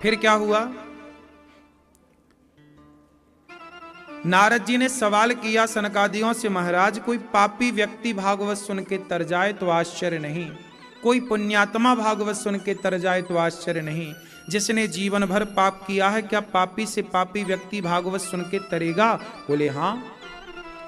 फिर क्या हुआ? नारद जी ने सवाल किया सनकादियों से, महाराज कोई पापी व्यक्ति भागवत सुन के तर जाए तो आश्चर्य नहीं, कोई पुण्यात्मा भागवत सुन के तर जाए तो आश्चर्य नहीं। जिसने जीवन भर पाप किया है, क्या पापी से पापी व्यक्ति भागवत सुन के तरेगा? बोले हाँ।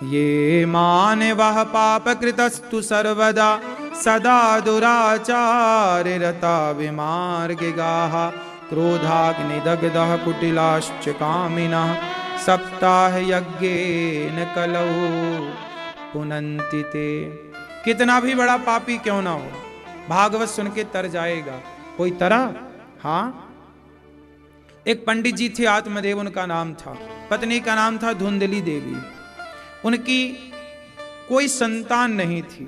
ये मान वह पाप कृतस्तु सर्वदा सदा दुराचार रता विमार्ग गाहा क्रोधाग्निदग्धः कुटिलाश्च कामिनः सप्ताह यज्ञेन कलौ पुनन्ति ते। कितना भी बड़ा पापी क्यों ना हो, भागवत सुन के तर जाएगा। कोई तरा? हाँ, एक पंडित जी थे, आत्मदेव उनका नाम था, पत्नी का नाम था धुंधली देवी। उनकी कोई संतान नहीं थी।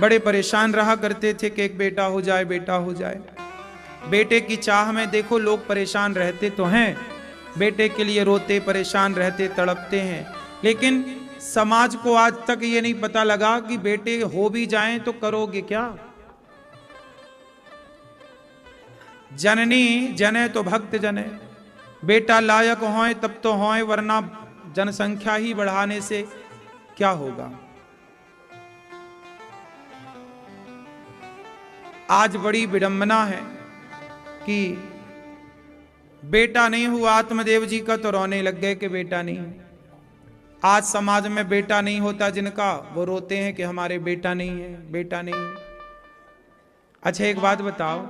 बड़े परेशान रहा करते थे कि एक बेटा हो जाए, बेटा हो जाए। बेटे की चाह में देखो लोग परेशान रहते तो हैं, बेटे के लिए रोते, परेशान रहते, तड़पते हैं, लेकिन समाज को आज तक ये नहीं पता लगा कि बेटे हो भी जाएं तो करोगे क्या। जननी जने तो भक्त जने, बेटा लायक होए तब तो होए, वरना जनसंख्या ही बढ़ाने से क्या होगा। आज बड़ी विडंबना है कि बेटा नहीं हुआ आत्मदेव जी का तो रोने लग गए कि बेटा नहीं। आज समाज में बेटा नहीं होता जिनका, वो रोते हैं कि हमारे बेटा नहीं है, बेटा नहीं है। अच्छा एक बात बताओ,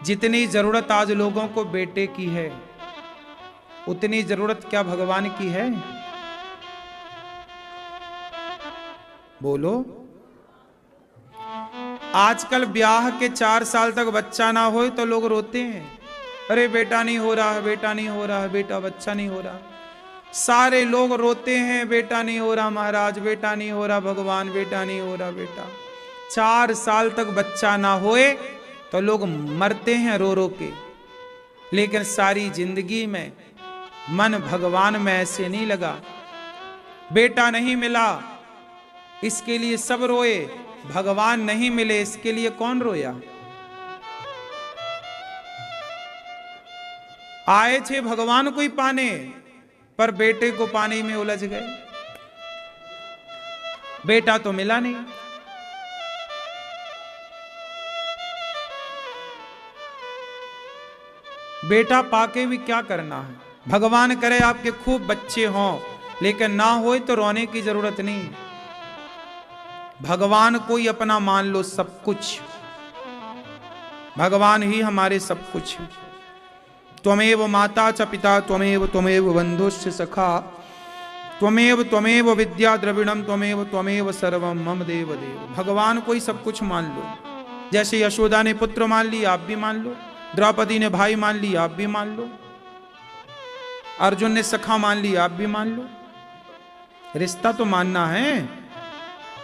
जितनी जरूरत आज लोगों को बेटे की है, उतनी जरूरत क्या भगवान की है? बोलो। आजकल ब्याह के 4 साल तक बच्चा ना हो तो लोग रोते हैं, अरे बेटा नहीं हो रहा है, बेटा नहीं हो रहा है, बेटा बच्चा नहीं हो रहा। सारे लोग रोते हैं, बेटा नहीं हो रहा महाराज, बेटा नहीं हो रहा भगवान, बेटा नहीं हो रहा बेटा। 4 साल तक बच्चा ना होए तो लोग मरते हैं रो रो के, लेकिन सारी जिंदगी में मन भगवान में ऐसे नहीं लगा। बेटा नहीं मिला इसके लिए सब रोए, भगवान नहीं मिले इसके लिए कौन रोया। आए थे भगवान को ही पाने, पर बेटे को पाने में उलझ गए, बेटा तो मिला नहीं। बेटा पाके भी क्या करना है। भगवान करे आपके खूब बच्चे हों, लेकिन ना होए तो रोने की जरूरत नहीं। भगवान को ही अपना मान लो सब कुछ, भगवान ही हमारे सब कुछ है। त्वमेव माता च पिता त्वमेव त्वमेव बंधुश्च सखा त्वमेव त्वमेव विद्या द्रविणम त्वमेव त्वमेव सर्वम मम देव देव। भगवान को ही सब कुछ मान लो। जैसे यशोदा ने पुत्र मान लिया, आप भी मान लो। द्रौपदी ने भाई मान लिया, आप भी मान लो। अर्जुन ने सखा मान लिया, आप भी मान लो। रिश्ता तो मानना है,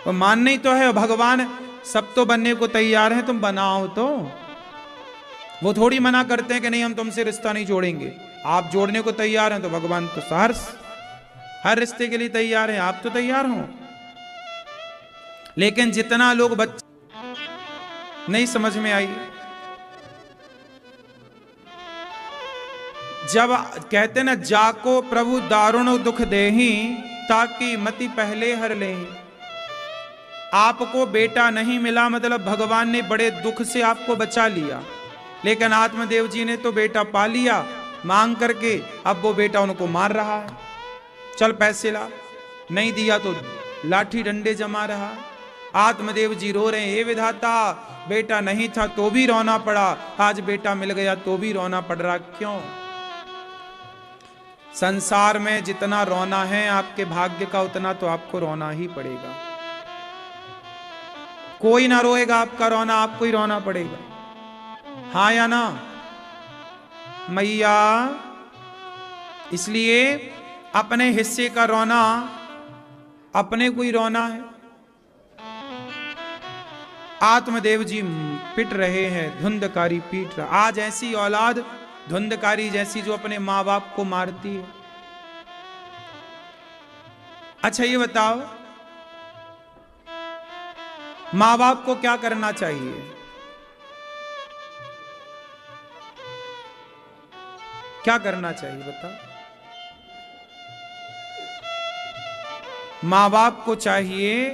और मानना ही तो है। भगवान सब तो बनने को तैयार हैं, तुम बनाओ तो। वो थोड़ी मना करते हैं कि नहीं हम तुमसे रिश्ता नहीं जोड़ेंगे। आप जोड़ने को तैयार हैं तो भगवान तो हर रिश्ते के लिए तैयार हैं, आप तो तैयार हो। लेकिन जितना लोग बच्चे नहीं समझ में आई, जब कहते ना जाको प्रभु दारुण दुख देही ताकि मति पहले हर ले। आपको बेटा नहीं मिला मतलब भगवान ने बड़े दुख से आपको बचा लिया, लेकिन आत्मदेव जी ने तो बेटा पा लिया मांग करके। अब वो बेटा उनको मार रहा है, चल पैसे ला, नहीं दिया तो लाठी डंडे जमा रहा है। आत्मदेव जी रो रहे हैं, हे विधाता बेटा नहीं था तो भी रोना पड़ा, आज बेटा मिल गया तो भी रोना पड़ रहा। क्यों? संसार में जितना रोना है आपके भाग्य का, उतना तो आपको रोना ही पड़ेगा। कोई ना रोएगा आपका रोना, आपको ही रोना पड़ेगा। हाँ या ना मैया? इसलिए अपने हिस्से का रोना अपने को ही रोना है। आत्मदेव जी पिट रहे हैं, धुंधकारी पीट रहा। आज ऐसी औलाद धुंधकारी जैसी जो अपने मां बाप को मारती है। अच्छा ये बताओ, मां बाप को क्या करना चाहिए? क्या करना चाहिए बताओ? मां बाप को चाहिए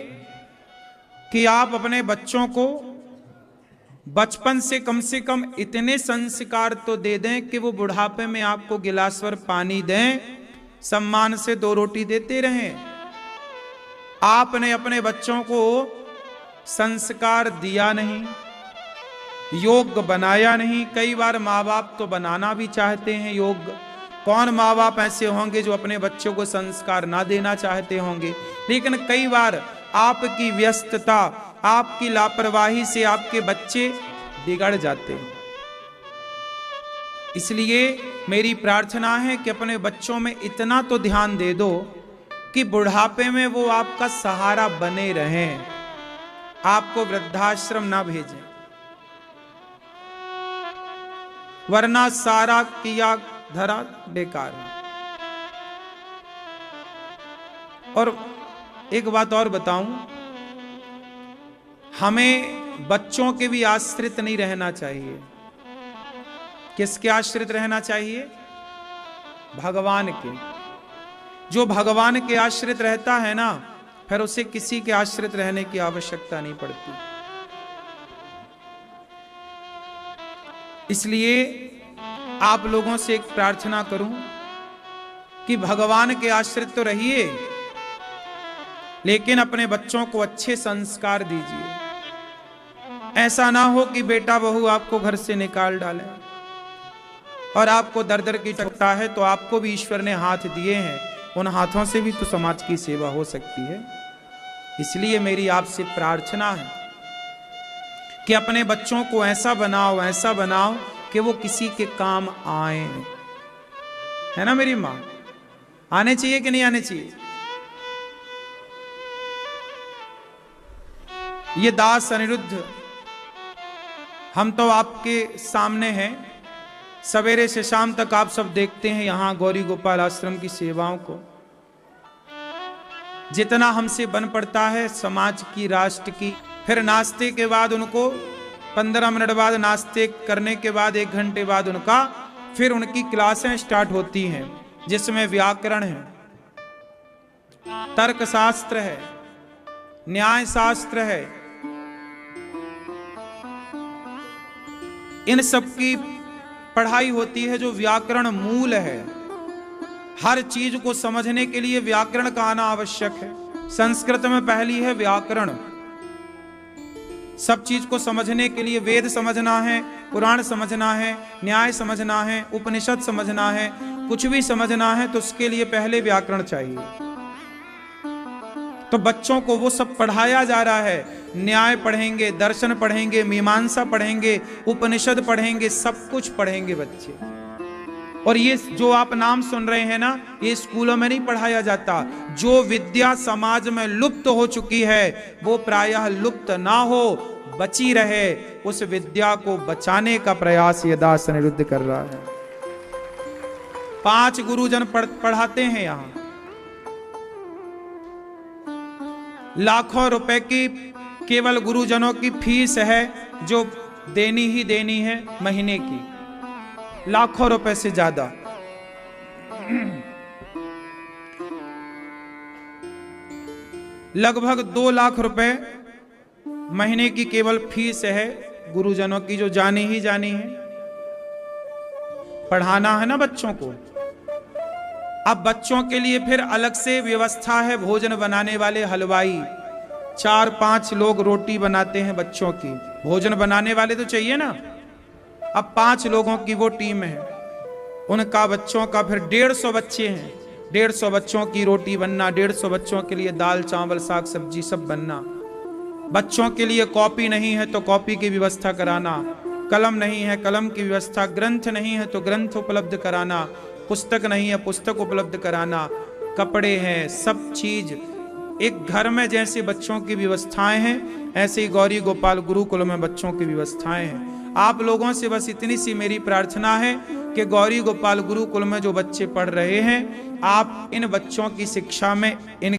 कि आप अपने बच्चों को बचपन से कम इतने संस्कार तो दे दें कि वो बुढ़ापे में आपको गिलास भर पानी दें, सम्मान से 2 रोटी देते रहें। आपने अपने बच्चों को संस्कार दिया नहीं, योग्य बनाया नहीं। कई बार माँ बाप तो बनाना भी चाहते हैं योग्य। कौन माँ बाप ऐसे होंगे जो अपने बच्चों को संस्कार ना देना चाहते होंगे? लेकिन कई बार आपकी व्यस्तता, आपकी लापरवाही से आपके बच्चे बिगड़ जाते हैं। इसलिए मेरी प्रार्थना है कि अपने बच्चों में इतना तो ध्यान दे दो कि बुढ़ापे में वो आपका सहारा बने रहें, आपको वृद्धाश्रम ना भेजें, वरना सारा किया धरा बेकार है। और एक बात और बताऊं, हमें बच्चों के भी आश्रित नहीं रहना चाहिए। किसके आश्रित रहना चाहिए? भगवान के। जो भगवान के आश्रित रहता है ना, फिर उसे किसी के आश्रित रहने की आवश्यकता नहीं पड़ती। इसलिए आप लोगों से एक प्रार्थना करूं कि भगवान के आश्रित तो रहिए, लेकिन अपने बच्चों को अच्छे संस्कार दीजिए। ऐसा ना हो कि बेटा बहू आपको घर से निकाल डाले और आपको दर दर की टकता है, तो आपको भी ईश्वर ने हाथ दिए हैं, उन हाथों से भी तो समाज की सेवा हो सकती है। इसलिए मेरी आपसे प्रार्थना है कि अपने बच्चों को ऐसा बनाओ कि वो किसी के काम आए। है ना मेरी मां? आने चाहिए कि नहीं आने चाहिए? ये दास अनिरुद्ध, हम तो आपके सामने हैं, सवेरे से शाम तक आप सब देखते हैं यहां गौरी गोपाल आश्रम की सेवाओं को। जितना हमसे बन पड़ता है समाज की, राष्ट्र की। फिर नाश्ते के बाद उनको 15 मिनट बाद, नाश्ते करने के बाद 1 घंटे बाद फिर उनकी क्लासें स्टार्ट होती हैं, जिसमें व्याकरण है, तर्क शास्त्र है, न्याय शास्त्र है। इन सब की पढ़ाई होती है, जो व्याकरण मूल है। हर चीज को समझने के लिए व्याकरण का आना आवश्यक है। संस्कृत में पहली है व्याकरण। सब चीज को समझने के लिए वेद समझना है, पुराण समझना है, न्याय समझना है, उपनिषद समझना है, कुछ भी समझना है तो उसके लिए पहले व्याकरण चाहिए। तो बच्चों को वो सब पढ़ाया जा रहा है। न्याय पढ़ेंगे, दर्शन पढ़ेंगे, मीमांसा पढ़ेंगे, उपनिषद पढ़ेंगे, सब कुछ पढ़ेंगे बच्चे। और ये जो आप नाम सुन रहे हैं ना, ये स्कूलों में नहीं पढ़ाया जाता। जो विद्या समाज में लुप्त हो चुकी है, वो प्रायः लुप्त ना हो, बची रहे, उस विद्या को बचाने का प्रयास ये दास अनिरुद्ध कर रहा है। 5 गुरुजन पढ़ाते हैं यहां। लाखों रुपए की केवल गुरुजनों की फीस है, जो देनी ही देनी है महीने की, लाखों रुपए से ज्यादा। लगभग 2 लाख रुपए महीने की केवल फीस है गुरुजनों की, जो जानी ही जानी है। पढ़ाना है ना बच्चों को। अब बच्चों के लिए फिर अलग से व्यवस्था है, भोजन बनाने वाले हलवाई, 4-5 लोग रोटी बनाते हैं बच्चों की। भोजन बनाने वाले तो चाहिए ना। अब 5 लोगों की वो टीम है, उनका बच्चों का फिर 150 बच्चे हैं, 150 बच्चों की रोटी बनना, 150 बच्चों के लिए दाल चावल साग सब्जी सब बनना। बच्चों के लिए कॉपी नहीं है तो कॉपी की व्यवस्था कराना, कलम नहीं है कलम की व्यवस्था, ग्रंथ नहीं है तो ग्रंथ उपलब्ध कराना, पुस्तक नहीं है पुस्तक उपलब्ध कराना, कपड़े हैं, सब चीज। एक घर में जैसे बच्चों की व्यवस्थाएं हैं, ऐसे ही गौरी गोपाल गुरुकुल में बच्चों की व्यवस्थाएं हैं। आप लोगों से बस इतनी सी मेरी प्रार्थना है कि गौरी गोपाल गुरुकुल में जो बच्चे पढ़ रहे हैं, आप इन बच्चों की शिक्षा में इन